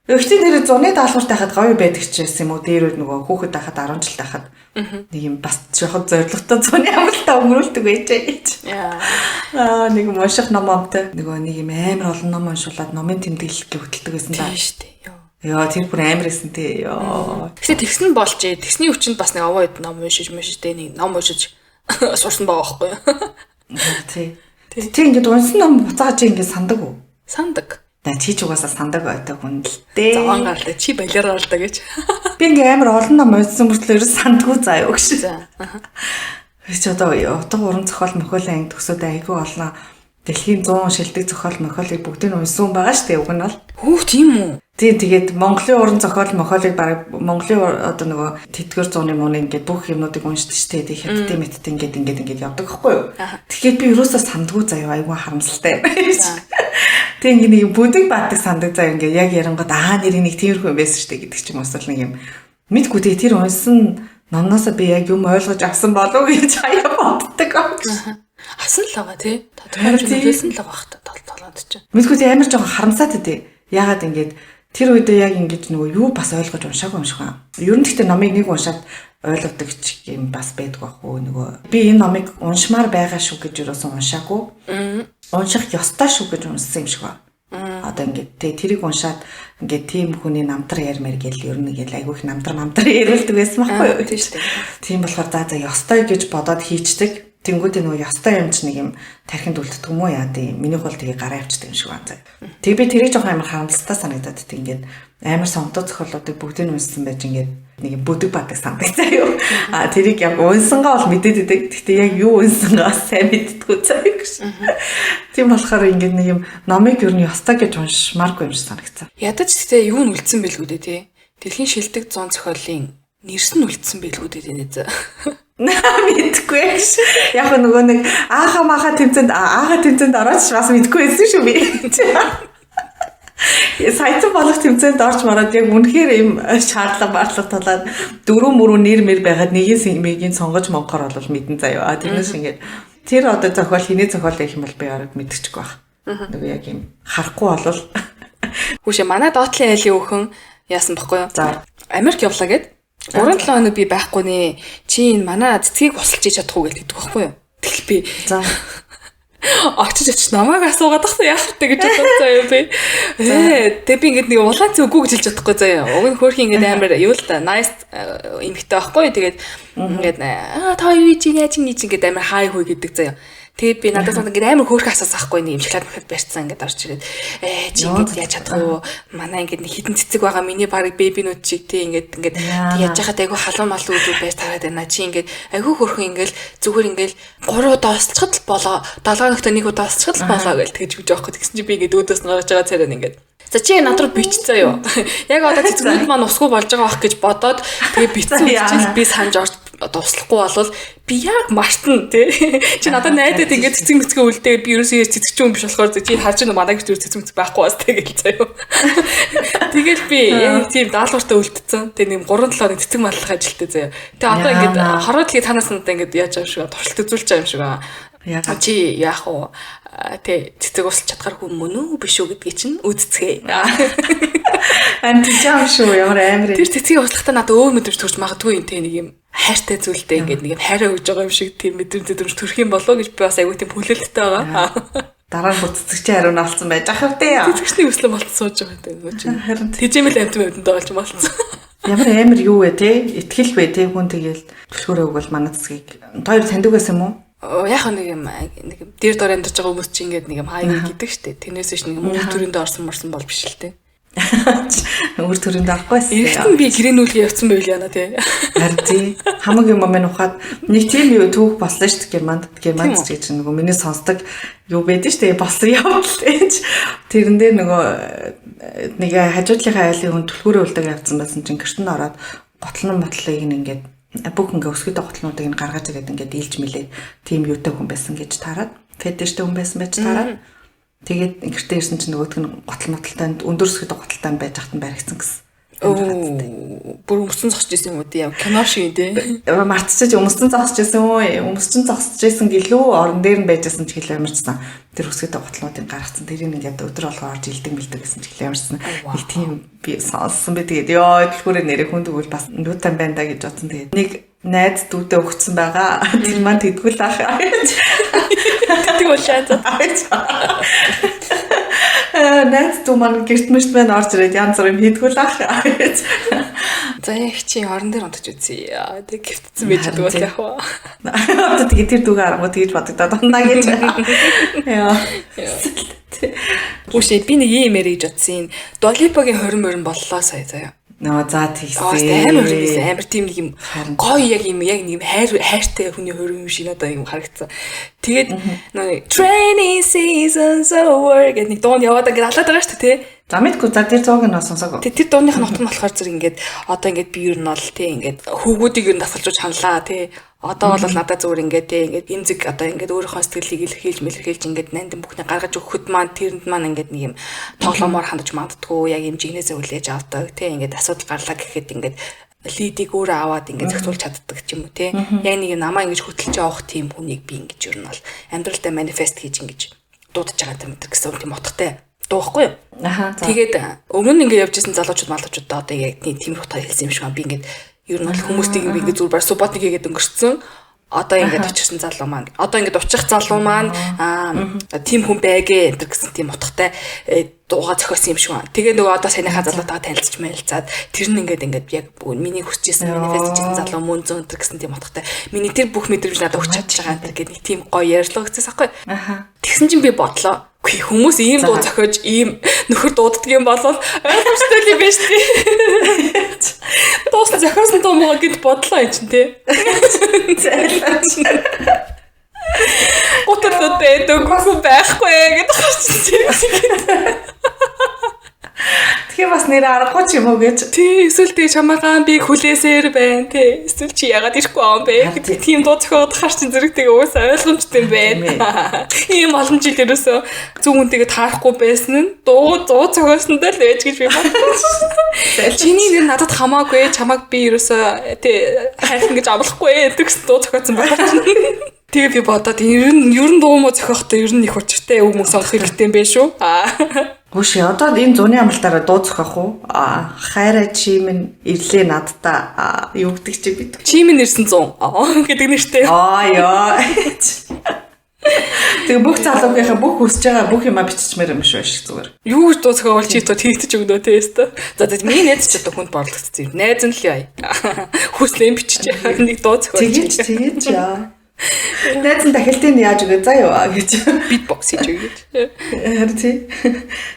Өгчийн дээр зуны даалгавар тахад гоё байдаг ч байсан юм уу? Дээр нөгөө хүүхэд тахад 10 жил тахад нэг юм бас жоохон зоригтой зуны амралтаа өнгөрүүлдэг байж. Нэг юм унших ном амтай. Нөгөө нэг юм амар олон ном уншуулад номын тэмдэглэлийг хөтэлдэг байсан да. Тийм шүү дээ. Яа тэр бүр амар байсан тий. Гэхдээ тэгсэн нь болж тэгсний хүчинд бас нэг овоо хэд ном уншиж тэ нэг ном уншиж сурсан байгаа байхгүй юу? Тий. Тэг ингээд унсан ном буцааж ингээд сандаг уу? Сандаг. Чи ч угаасаа сандаг байдаг хүн л дээ. Заван гаралтай чи балиараа л да гэж. Би ингээ амар олон ном уншсан мөртлөө ерөөс сандгүй заа юу гэж. Би ч одоо утга уран зохиол мохиолын анги төгсөөд айгүй олон дэлхийн 100 шилдэг зохиол мохиолыг бүгдийг уншсан байгаа шүү дээ. Уг нь бол. Хөө тийм үү? Тийм тэгээд Монголын уран зохиол мохиолыг баг Монголын одоо нөгөө тэтгэр зууны мууны ингээд бүх юмнуудыг уншдаг шүү дээ. Хятадын метод ингээд явдаг байхгүй юу? Тэгэхээр би ерөөсөө сандгүй заа юу айгүй харамсалтай. Тэг нэг бүдэг баатдаг сандаг заа ингээ яг ярангууд нэр нэг тиймэрхүү юм байсан шүү дээ гэдэг ч юм уус нэг юм мэдгүй тэг тэр унсан номноосоо би яг юм ойлгож авсан болов гэж хаяа боддог. Асан л байгаа тий. Та томч үлээсэн л байгаа хта толгойд чинь. Мэдгүй тэг амар жоохон харамсаад дээ. Ягаад ингээд тэр үедээ яг ингэж нөгөө юу бас ойлгож уншаагүй юм шиг байна. Ер нь гэхдээ номыг нэг уншаад ойлгодог ч юм бас байдгүй байхгүй нөгөө би энэ номыг уншмаар байгаа шүү гэж юусэн уншаагүй. Унших ёстой шүү гэж унссан юм шиг байна. Одоо ингээд тэрийг уншаад ингээд тийм хүний намтар ярмэр гэл ер нь гэл айгүйх намтар яриулдаг байсан байхгүй юу? Тийм шүү дээ. Тийм болохоор за ёстой гэж бодоод хийчдэг. Тэнгүүдээ нөгөө ёстой юм ч нэг юм тархинд үлддэг юм уу яа тийм миний хол тгийг гараа авчдаг юм шиг байна. Тэг би тэрийг жоох амар харамсалтай санагдаад тийм ингээд амар сонтоо зохиолуудыг бүгдийг нь унссан байж ингээд нэг бүдэг бадаг санагдаж юу. Тэрийг яг унсангаа бол мэдээд идэг. Гэхдээ яг юу унсангаа сайн мэддэггүй цаа гэж. Тийм болохоор ингээд нэг юм номыг ер нь ёстой гэж уншмааргүй юм шиг санагцсан. Ядаж гэхдээ юу нь үлдсэн бэлгүү дээ тий. Дэлхийн шилдэг 100 зохиолын нэрс нь үлдсэн бэлгүү дээ нэ. Мэдгүй гэж. Яг нөгөө нэг ааха тэмцэнд ороод бас мэдгүй байсан шүү би. Сайтан болох тэмцээнд орж мараад яг үнэхээр юм шаардлага тулаад 4 нэр мэр байгаад нэгийн сонгож монхоор бол мэдэн заяа. Тэрнээс ингээд тэр одоо зохиол хиний зохиол гэх юм бол би ороод мэдчихгүй байх. Нөгөө яг юм харахгүй болвол хүүшээ манай доотлын айлын өхөн яасан баггүй юу? За Америк явлаа гэд 3-7 хоног би байхгүй нэ. Чи энэ манай цэцгийг босолж хийж чадах уу гэдэг байхгүй юу? Тэгэл би за очиж намайг асуугаад тахсан яах вэ гэж бодсон заяа би. Тэг би ингээд нэг улаан цэг үгүй гэж хэлж чадахгүй заяа. Уг нь хөөрхи ингээд амар юу л да nice эмхтэй байхгүй. Тэгээд ингээд та юу чи яаж ингээд амар хай хүй гэдэг заяа. Тэгээд би надад ингээд амар хөөрхөн асаасахгүй нэг юм шоколад мөхөд барьцсан ингээд орж ирээд чи ингээд яаж чадах уу? Манай ингээд нэг хитэн цэцэг байгаа миний баг бэбинүүд чиг тий ингээд яаж яхад айгу халуун малуу үү байж тараад байна. Чи ингээд айгу хөөрхөн ингээд зүгээр ингээд 3 удаа осцоход л болоо 7 хоногт нэг удаа осцоход л болоо гэж тэгж үж явах гэсэн чи би ингээд өөдөөс нь гарч байгаа царай ингээд за чи над руу бичцээ юу? Яг одоо цэцгүүд маань усгүй болж байгаа бах гэж бодоод тэгээ бичсэн үчил би санаж орж дуслахгүй болвол би яг мартна тий. Чи надад найдаад ингээд цэцэг үлдээ би ерөөсөө цэцэгч юм биш болохоор чи харж байгаа манай гэж цэцэг байхгүй бас тэгэл заяа. Тэгэл би тийм даалгавартай үлдсэн. Тэгээ нэг 3-7 хоног цэцэг маллах ажилттай заяа. Тэгээ одоо ингээд хороодлыг танаас надад ингээд яаж юм шиг туршилт үзүүлж байгаа юм шиг байна. Чи яах вэ? Тэ цэцэг усалж чадхаар хүн мөн үү биш үү гэдгийг чинь үзцгээе. Античам шүү ямар амар. Тэр цэцгийг услахтаа надад өөр мэдрэмж төрж магадгүй юм те нэг юм хайртай зүйлтэй ингээд нэг юм хайраа өгж байгаа юм шиг тийм мэдрэмж төрөх юм болоо гэж би бас айгүй тийм хүлээлттэй байгаа. Дараа нь цэцэгчийн хариу нь олцсон байж ах вэ? Цэцэгчний өслөө болцсон сууж байгаа гэдэг чинь. Харин тэжээмэл амтнд байгаа ч болцсон. Ямар амар юу вэ те? Итгэл бэ те хүн тэгэл төлхөөрөө өгвөл манай цэцгийг хоёр таньдаг байсан юм уу? Яг нэг юм дээр дор амьдарч байгаа хүмүүс чинь ингээд нэг юм хаяг гэдэг штэ. Тэрнээс ш нэг юм үр төрөндөө орсон бол биш л те. Үр төрөндөө орохгүйсэн. Эргэтэн би гэрээнүүлгээ явцсан байл яана те. Харин тий. Хамгийн юм маань ухаад нэг тийм юу түүх болсон штэ Германд гэж нөгөө миний сонсдог юу байдэн штэ болсон явдал гэж. Тэрэн дээр нөгөө нэг хажуудлынхаа айлын хүн төлхөөрөө үлдэг явцсан байсан чинь гэртэн ороод готлон мотлыг ингээд бүх ингээ өсгөд тоглолтнуудыг нь гаргаж игээд ингээд дийлж мэлээ. Тим юутай хүн байсан гэж таарад. Фетиштэй хүн байсан байж таарад. Тэгээд гэртээ ирсэн чинь нөгөөдг нь готл моталтай өндөр өсгөд тоглолттой байж хатан баригдсан гэсэн. Бүр өмсөн зогсож исэн юм уу тийм кино шиг тий. Мартчихж өмсөн зогсож исэн үү? Өмсчин зогсож исэн гэлөө орон дээр нь байжсэн ч хэлээ ямарчсан. Тэр өсгөд тоглолтнуудыг гаргацсан. Тэрийг ингээд өдөр болгоо орж илдэг мэлдэг гэсэн ч хэлээ ямарчсан. Нэг тийм би сонссон бэ тэгээд ёо дэлгүүрээ нэрээ хүнд өгвөл бас нүүтан байна да гэж бодсон. Тэгээд нэг найз дүүтэй өгцөн байгаа. Тэр маань тэдгүүл ах. Тэгвэл шаад. Найз дүү маань гэрт мэрт байна орж ирээд янз бүр юм хийдгүүл ах. За яг чи орон дээр унтаж үзье. Тэг гівтсэн байж байгаа яг ба. Одоо тэгээд тэр дүүгээ арангууд тэгж бодогдоод байна гэж. Яа. Үшээ би нэг юм яриж утсан. Долипогийн 20 морин боллоо сая заяа. Нөө за тийсэн. Амар хөрөнгөсөн амар тийм нэг юм гоё яг нэг юм хайртай хүний хөрөнгө юм шиг надад юм харагдсан. Тэгээд нөө training seasons over гэдэг нэг дуун яваад ингээд алаад байгаа шүү дээ тий. За мэдгүй за тэр зууг нь сонсоог. Тэр дууных нот нь болохоор зэрэг ингээд одоо ингээд би юу нь бол тий ингээд хөвгүүдийг юу дасгалжууж ханлаа тий. Одоо бол надад зүгээр ингээд тий ингээд имзэг одоо ингээд өөрийнхөө сэтгэлийг илэрхийлж мэлэрхийлж ингээд нандин бүхний гаргаж өгөхөд маань тэрэнд маань ингээд нэг юм тоглоомоор хандаж манддггүй яг юм жигнэсээ хүлээж авдаг тий ингээд асуудал гарлаа гэхэд ингээд лидийг өөрөө аваад ингээд зохицуулж чаддаг ч юм уу тий. Яг нэг намаа ингэж хөтлж явах тийм хүнийг би ингэж юу нь бол амьдралдаа манифест хийж ингэж дуудаж байгаа юм гэсэн тийм утгатай дуухгүй юу? Аха. Тэгээд өмнө нь ингээд явжсэн залуучууд малуучуудаа одоо яг тийм утгаар хэлсэн юм шиг байна. Би ингээд ер нь бол хүмүүсийг би ингээд зүгээр субботник хийгээд өнгөрцөн. Одоо ингээд очирсан залуу маань. Одоо ингээд учих залуу маань тийм хүн байгээ энэ гэсэн тийм утгатай дууга зохиосон юм шиг байна. Тэгээ нөгөө одоо саяныхаа залуутайгаа танилцж мэлцаад тэр нь ингээд яг миний хүсчихсэн манифест хийсэн залуу мөн зүүн энэ гэсэн тийм утгатай. Миний тэр бүх мэдрэмж надад өгч чадж байгаа энэ гэдэг нэг тийм гоё ярьслаа гэжээс аахгүй. Тэгсэн чинь би бодлоо. Үгүй хүмүүс ийм дуу зохиож ийм нөхөр дууддаг юм болол ойлгомжтой юм биш тий. Дуусна зохиосон дуу мөн гэд бодлоо юм чинь тий. Утгатай дөгөө байхгүй гэдэг харчихсан. Тэгэхээр бас нэр аргагүй ч юм уу гэж. Тий, эсвэл тий чамаагаа би хүлээсээр байна тий. Эсвэл чи яагаад ирэхгүй юм бэ гэдэг тийм дуу зохиод харчин зэрэгтэйг уусаа ойлгомжтой байна. Ийм олон жил ерөөсөө зөв үнтэйгээ таарахгүй байсан нь дуу зохиосондоо л байж гэж би бодлоо. Чиний нэр надад хамаагүй, чамааг би ерөөсөө тий хайрхан гэж амлахгүй гэдэг дуу зохиосон байна. Тэгээ би бодоод ер нь дуу мó зохиохдоо ер нь их учиртай үг мөн сонгох хэрэгтэй юм байна шүү. Гүши одоо энэ зуны амлалтаараа дуу зохиох уу? Хайраа чимэн ирлээ надтай юу гэдэг чи бид. Чимэн ирсэн 100 гэдэг нэртэй. Яа. Тэгээ бүх залуугийнхаа бүх хүсэж байгаа бүх юма биччихмээр юм шүү шиг зүгээр. Юу гэж дуу зохиол чи тоо тэгтэж өгнө тэ өстө. За миний найз ч одоо хүнд борлогдсон юм. Найз нь л яа. Хүслэн бичиж нэг дуу зохиол. Тэгэж яа. Найз нь дахилтын яаж өгөө заа юу гэж битбокс хийж өгөөд. Харин тий.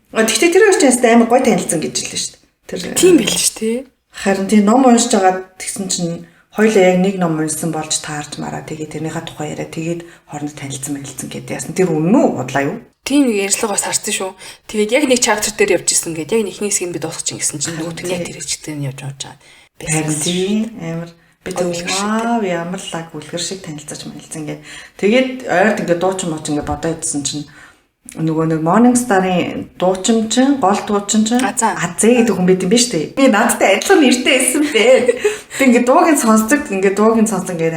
Тэгтээ тэр хоёр ч амар гой танилцсан гэж хэлсэн шүү дээ. Тийм байл шүү дээ. Харин тий ном уншиж байгаа тэгсэн чинь хоёулаа яг нэг ном уншсан болж таарч мараа тэгээд тэрнийхээ тухай яриа тэгээд хоорондоо танилцсан мэлцэн гэдэг яасан. Тэр үнэн үү бодлаа юу? Тийм нэг ярьцлагаас харсан шүү. Тэгээд яг нэг chapter дээр явж исэн гэдэг. Яг нэгний хэсгийг би дуусгачих гэсэн чинь нөгөөт нь яг тэр хэсэгтээ явж байгаа. Харин тий амар бид вау ямар лаг үлгэр шиг танилцаж мэлцэн гээд тэгээд ойрд ингээд дуучин мууч ингээд бодоо идсэн чинь нөгөө нэг Morning Star-ын дуучин чинь гол дуучин чинь Азээ гэдэг хүн байт юм биш үү? Би надтай адилхан нэртэй байсан бэ. Би ингээд дуугийн сонсдог ингээд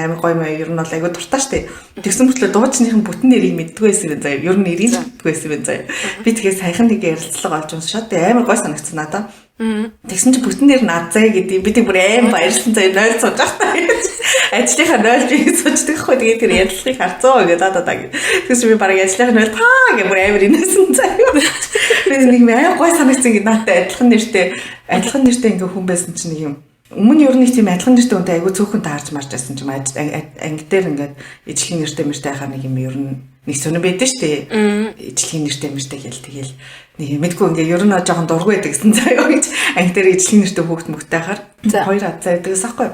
амар гоё маяг ер нь бол айгүй дуртай штэ. Тэгсэн мөртлөө дуучныхын бүтэн нэрийг мэддгүй байсан юм заяа. Ер нь нэрийг мэддгүй байсан юм заяа. Би тэгээ саяхан нэг ярилцлага олж уншаад амар гоё санагдсан надад. Тэгсэн чинь бүтэн нэр нь Азээ гэдэг би тэг бүр аим баярлсан заяа 0 сууж байгаа гэж. Ажлынхаа 0 би суучдаг хгүй тэгээд тэр ярилцлагыг харцгаа гэдэг даа. Тэгсэн би бараг ажлынхаа 0 таа гэх бүр амар инээсэн заяа. Би нэг аим гой санагдсан гэдэг надад адилхан нэртэй ингээ хүн байсан чинь нэг юм. Өмнө ер нь тийм адилхан нэртэй хүнтэй айгүй цөөхөн таарч марч байсан юм. Анги дээр ингээд ижлэгийн нэртэй мэртэй хахаар нэг юм ер нь нэг сонир байдаг шүү дээ. Ижлэгийн нэртэй мэртэй гэл тэгэл нэг мэдгүй ингээ ер нь жоохон дургүй байдаг гэсэн заяа гэж анги дээр ижлэгийн нэртэй хүүхд мөхтэй хахаар хоёр ад заяа гэдэгс аахгүй.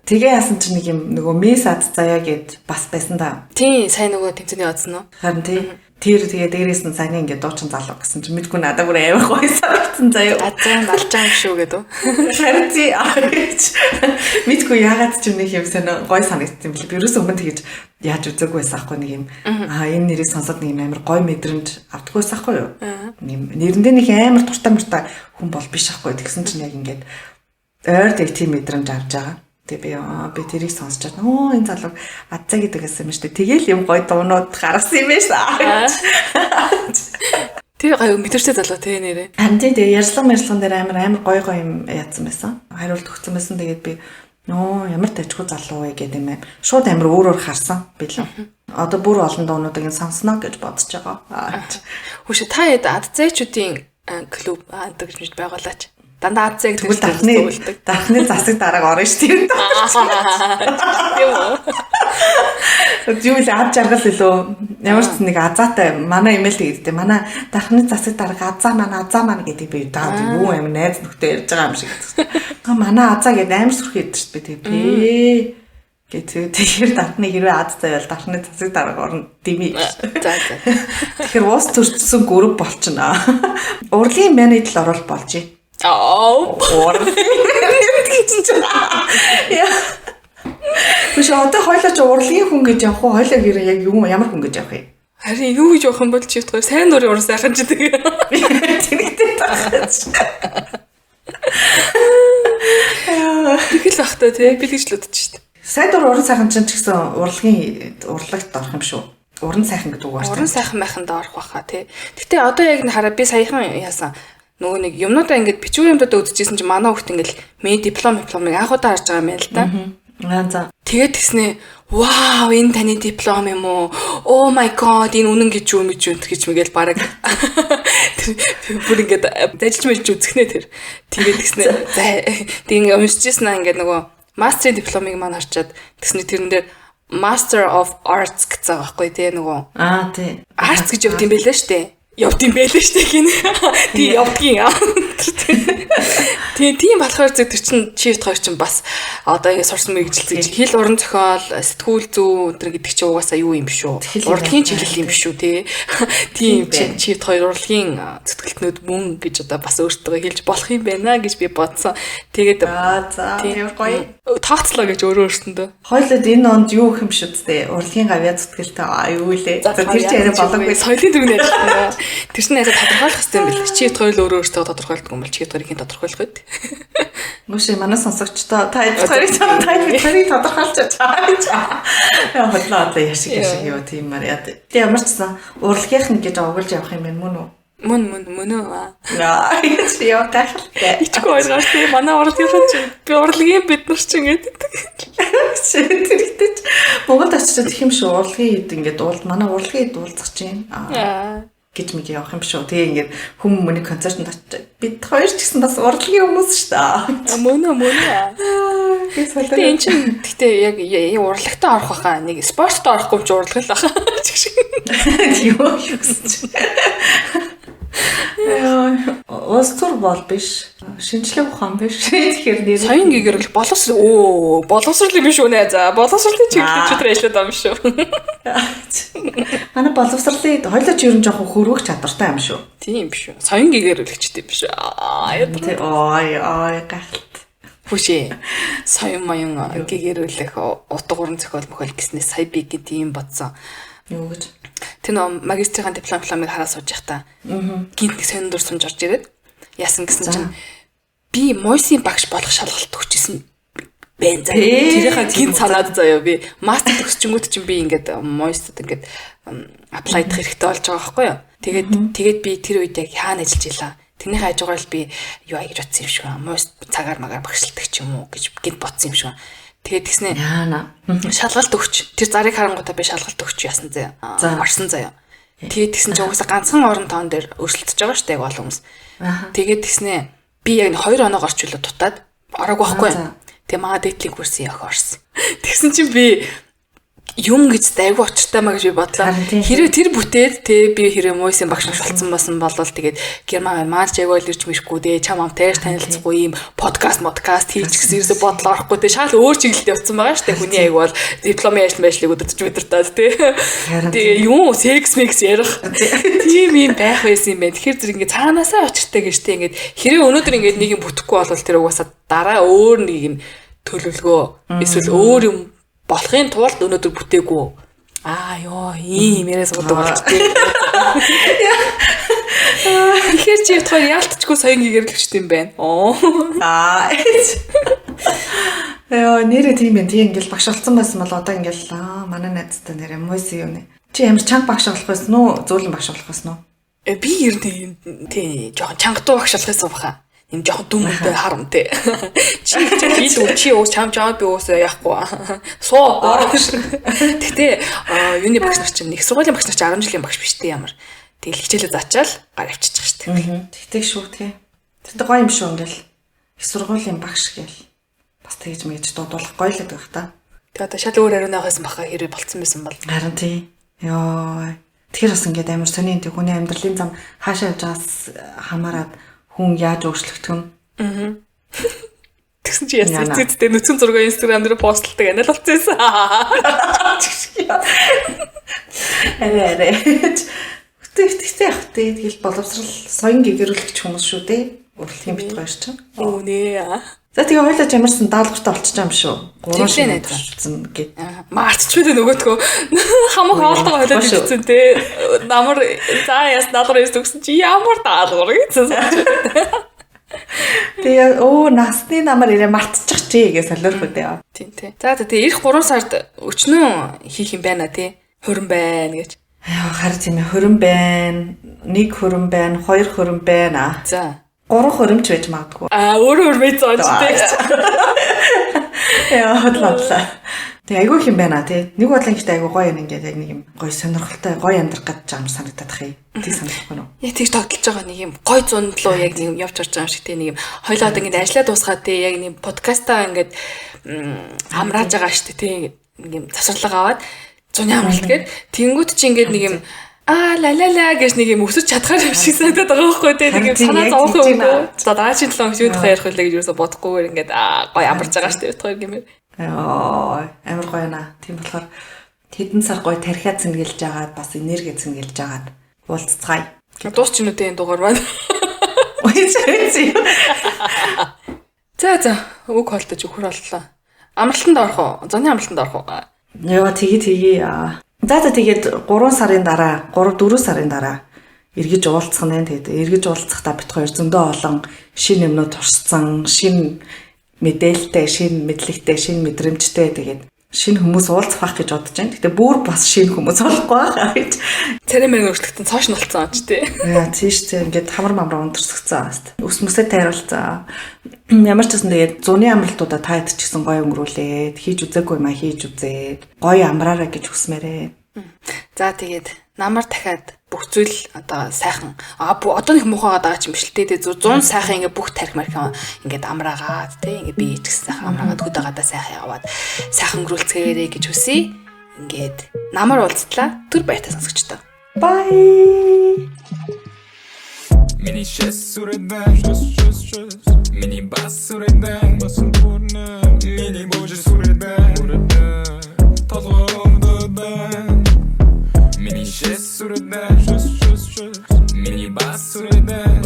Тэгээ яасан чинь нэг юм нөгөө мис ад заяа гэд бас байсан да. Тийм сайн нөгөө тэмцээний одсон уу? Харин тий. Тэр тэгээ дээрээс нь саяны ингээд дуучин залуу гэсэн чинь мэдгүй надад бүр амар гоё санагдсан заяа. Азан алж байгаа юм шүү гэдэг. Шарти аач. Мэдгүй яагаад ч юм нэг юм сонир гоё санагдсан юм бэл. Би ерөөс өмнө тэгэж яаж үзээгүй байсан аахгүй нэг юм. Энэ нэрийг сонсоод нэг юм амар гоё мэдрэмж авдаггүй байсан аахгүй юу? Нэм нэрэндээ нэг амар туртаа муртаа хүн бол биш аахгүй. Тэгсэн чинь яг ингээд ойр дэг тийм мэдрэмж авч байгаа. Тэгээ би тэрийг сонсч чад. Энэ залуу Азаа гэдэг байсан юм шүү дээ. Тэгээл юм гоё дуунууд гаргасан юм байна. Тэр гоё мэдэрчтэй залуу тий нэрээ. Анти тэгээ ярьслан дээр амар гоё юм яатсан байсан. Хариулт өгсөн байсан. Тэгээд би ямар тажгүй залуу вэ гэдэг юм. Шууд амар өөрөөр харсан билээ. Одоо бүр олон дуунуудыг сонсноо гэж бодож байгаа. Хүүш та хэд Азаачуудын клуб гэдэг гэж байгуулаач. Дандаа Азаа гэдэг дархны засаг дарааг орно шүү дээ. Тийм үү? Юу л ад жаргал илүү ямар ч нэг азаатай манай имэйл хийдтэй. Манай дархны засаг дарга азаа маань гэдэг би юу юм найз нөхдөд ярьж байгаа юм шиг. Манай азаа гэдэг амар сүрхий идэж шүү дээ. Би тэгэхээр дархны хэрвээ азтай байвал дархны засаг дарга орно дими. Тэгэхээр уус төрчихсөн групп болчихно. Урлагийн менежл орол болж байна. Биш одоо хойлоо ч урлагийн хүн гэж явах уу? Хойлоо гэрээ яг ямар хүн гэж явах юм? Харин юу гэж явах юм бол чи явах сайн дурын уран сайхан ч гэдэг. Тэнэгтэй тахаж. Тэгэл бахтай тий би тэгж л бодож шít. Сайн дур уран сайхан ч гэсэн урлагт орох юм шүү. Уран сайхан гэдэг үг байна. Уран сайхан байханд орох баха тий. Гэтэ одоо яг хараа би саяхан яасан нөгөө нэг юмнуудаа ингээд бичвэр юмдаа үзчихсэн чинь манай хүүхд ингээд миний дипломыг анхудаа харж байгаа юм л да. Тэгээд тэгснэ вау энэ таны диплом юм уу? Oh my god энэ үнэн гэж юу гэж мэгэл бараг бүр ингээд ажиллаж мэж үзэхнэ тэр. Тэгээд тэгснэ тэг ингээд уншижсэн аа ингээд нөгөө мастерын дипломыг маань харчаад тэгснэ тэрэн дээр Master of Arts гэсэн байгаа байхгүй тий нөгөө. Тий. Arts гэж явд юм байлаа штэ. Явд юм байлаа штэ гин. Тий явдгийн. Тийм болохоор зөв тэр чин чивт хоёр чин бас одоо ингэ сурсан мэрэгжил хэл уран зохиол сэтгүүл зүй өдр гэдэг чинь угаасаа юу юм биш үү? Урлагийн чиглэл юм биш үү те? Тийм чивт хоёр урлагийн зүтгэлтнүүд мөн гэж одоо бас өөртөө хэлж болох юм байна гэж би бодсон. Тэгээд ямар гоё. Тооцлоо гэж өөрөөсөндөө. Хойлоод энэ онд юу их юм шүү дээ. Урлагийн гавьяа зүтгэлтэй юу лээ. Тэр чинь яриа болоогүй. Соёлын төрөний ажиллана. Тэр чинь яа тодорхойлох хэрэгтэй юм бэл. Чивт хоёр л өөрөөсөө тодорхойлдог юм бол чивт хоёрыг хэн тодорхойлох вэ? Мөшөө манай сонсогчдоо та хоёрыг тодорхойлж чаа. Яа бодлоо одоо яшиг юу тийм маар яа. Тэ ямар ч сан урлагийнх нь гэж оглож явах юм мөн үү? Мөн үү. Яа тахалтай. Ичгүй ойлгоо тий манай урлагийнх нь би урлагийн бид нар ч ингэдэг. Тэрэгтэй Монголд очиж их юм шүү. Урлагийн хэд ингээд манай урлагийн хэд уулзах чинь. Гэж мэд явах юм шүү. Тэгээ ингээд хүмүүс мөний концертанд очиж бид хоёр ч гэсэн бас урлагийн хүмүүс шүү дээ. Мөн үү. Гэтэ эн чинь гэтэ яг урлагтаа орох байхаа нэг спортод орохгүй ч урлаг л байхаа. Юу гэсэн чинь. Остор бол биш. Шинжлэх ухаан биш. Тэгэхээр нэр соён гэгэрэл боловсрал юм биш үү нэ. За боловсролын чиглэлд ч өдөр ажиллаад байгаа юм шүү. Манай боловсролын хоёлоо ч ерөн жоохон хөрвөх чадвартай юм шүү. Тийм биш үү. Соён гэгэрэлчтэй биш. Гахалт. Хүшээ. Соён маян гэгэрүүлэх утга уран зохиол мөхөл гэснээр сая би гэдэг юм бодсон. Юу гэж? Тэр нөө магистрийн дипломыг хараа сууж явахдаа гинт нэг сонир дур сумж орж ирээд яасан гэсэн чинь би Мойсийн багш болох шалгалт өгчсэн байна заа. Тэрийнхээ гинт санаад заяа би мастер төгсчөнгөт чинь би ингээд Мойсд ингээд аплайдах хэрэгтэй болж байгаа байхгүй юу. Тэгээд би тэр үед яг хаана ажиллаж илаа. Тэрнийхээ хажуугаар л би юу аяж утсан юм шиг байна. Мойс цагаар магаар багшилдаг ч юм уу гэж гинт бодсон юм шиг байна. Тэгээд тэгснэ шалгалт өгч тэр зарыг харангуудаа би шалгалт өгч яасан заяа. Орсон заяа. Тэгээд тэгсэн чинь угаасаа ганцхан орон тоон дээр өрсөлдөж байгаа штэ яг олон хүмүүс. Тэгээд тэгснэ би яг 2 оноо орчлоо дутаад ороагүй байхгүй. Тэгээ маа дэтлинг хүрсэн яах орсон. Тэгсэн чинь би юм гэж айгүй очиртай маа гэж би бодлоо. Хэрвээ тэр бүтээд те би хэрвээ Мойсийн багш болсон басан бол тэгээд Герман маань ч айгүй л ирж мэрэхгүй те чам амтайж танилцахгүй юм подкаст хийж гэсэн ерөөсө бодлоо орохгүй те шал өөр чиглэлд явцсан байгаа шүү дээ. Хүний айгүй бол дипломын ажлыг өдөрч өдөртөөд те. Тэгээ юм секс ярих тийм юм байх байсан юм байна. Тэгэхээр зэрэг ингээ цаанаасаа очиртай гэж те ингээ хэрвээ өнөөдөр ингээ нэг юм бүтэхгүй бол тэр угаасаа дараа өөр нэг юм төлөвлөгөө эсвэл өөр юм болохын тулд өнөөдөр бүтээгүй. Ёо ийм яриас годог болчтой. Тэгэхээр чи явахаар яалтчгүй соён гэрэлгчтэй юм байна. Нэрээ тийм байна. Тийм ингээл багш болсон байсан бол одоо ингээл манай найзтай нэрээ Мойси юу нэ. Чи ямар чанга багш болох байсан уу? Зөөлөн багш болох байсан уу? Би ер нь тийм жоохон чангатуу багш болох байсан баха. Им жоохон дүмтэй харамтай. Чи уус чам би уус яахгүй. Суу. Гэтэ юуны багш нар чинь их сургуулийн багш нар чинь 10 жилийн багш биш дээ ямар. Тэгэл хичээлээ зачаал гар авчиж байгаа шүү дээ. Тэгтээ шүү тэгээ. Тэгтээ гоё юм шүү ингээл. Их сургуулийн багш гээл. Бас тэгж мэгж дуудуулах гоё л гэдэг бах та. Тэгээ одоо шал өөр ариунаа байсан баха хэрэг болцсон байсан бол. Харин тий. Йоо. Тэгэхээр бас ингээд амар сони энэ хүний амьдралын зам хаашаа явж байгаас хамаарат хүн яаж өөрчлөгдөх юм. Тэгсэн чи яасан зүйдтэй нүцгэн зураг Instagram дээр постлдаг анаа л болчихсон. Тэгтээ яг тэгэл боловсрал соён гэгэрүүлэгч хүмүүс шүү дээ. Урлагийн битгаар чинь. Нэ. За тэгээ хойлоо чамарсан даалгавартай болчихж байгаа юм шүү. 3 шин болчихсон гэд. Мартчихвэ дээ нөгөөдгөө. Хамаг хаалтаа хойлоо ирсэн те. Намар за яс даалгавар өгсөн чи ямар даалгавар гэсэн. Тэгээ насны намар ирээ мартчих чи гэж солиорох үү. Тийм тий. За тэгээ эх 3 сард өчнөө хийх юм байна тий. Хөрөн байна гэж. Харин тийм ээ хөрөн байна. 1 хөрөн байна, 2 хөрөн байна. За 3 хөрөмч байж магадгүй. Өөр мэд зоочтой. Хотлоо. Тэг айгүй их юм байна тий. Нэг бодлоо ихтэй айгүй гоё юм ингээд яг нэг юм гоё сонирхолтой гоё амьдрах гэж байгаа юм санагдаад ах юм. Тий санахгүй нөө. Яг тийж тогтолж байгаа нэг юм гоё зундлуу яг нэг юм явж орж байгаа юм шиг тий нэг юм хойлоод ингээд ажиллаа дуусгаад тий яг нэг подкастаа ингээд амрааж байгаа штэ тий нэг юм засварлага аваад зуны амралт гээд тэнгууд чи ингээд нэг юм ла гэж нэг юм өсөж чадхаар юм шиг санагдаад байгаа байхгүй тий нэг юм санаа зовох юм. За даачийн 7 хоног юунд ярих вэ гэж юусоо бодохгүйгээр ингээд гоё амарч байгаа штэ бит хоёр гэмээр. Амар гоё наа. Тийм болохоор хэдэн сар гоё тархиа цэнгэлж агаад бас энерги цэнгэлж агаад уулзцгаая. Дуусч юм уу энэ дугаар байна. За үг холтож өхөр боллоо. Амралтанд орох уу? Зуны амралтанд орох уу? Тэгээ. За тэгээд 3 сарын дараа, 3-4 сарын дараа эргэж уулзах нь. Тэгээд эргэж уулзахдаа бит хоёр зөндөө олон шинэ юмнууд туршсан, шинэ мэдээлэлтэй, шинэ мэдлэгтэй, шинэ мэдрэмжтэй тэгээд шинэ хүмүүс уулзах байх гэж бодож байна. Гэтэ бүр бас шинэ хүмүүс болохгүй байх гэж. Царай мэн өөрчлөгдсөн цааш нь болцсон ач тий. Тийш тий ингээд хамар мамраа өндөрсгцэн. Ус мөсөө тайруулсан. Ямар ч гэсэн тэгээд зуны амралтуудаа та хэд ч гэсэн гоё өнгөрүүлээд, хийж үзээгүй юм хийж үзээд, гоё амраараа гэж хүсмээрээ. За тэгээд намар дахиад бүх зүйл одоо сайхан одоо нэг муухайгаад байгаа юм биш л дээ 100 сайхан ингээ бүх тарих мархан ингээд амраагаад тий ингээ би ч гэсэн сайхан амраагаад хөдөөгаадаа сайхан яваад сайхан өнгөрүүлцгээрэй гэж хүсье. Ингээд намар уулзтлаа. Түр баяртай сонсогчдоо. Bye. Миний шэс сүрэдэн миний бас сүрэдэн миний боже сүрэдэн толгоомдодэн миний шэс сүрэдэн миний бас сүрэдэн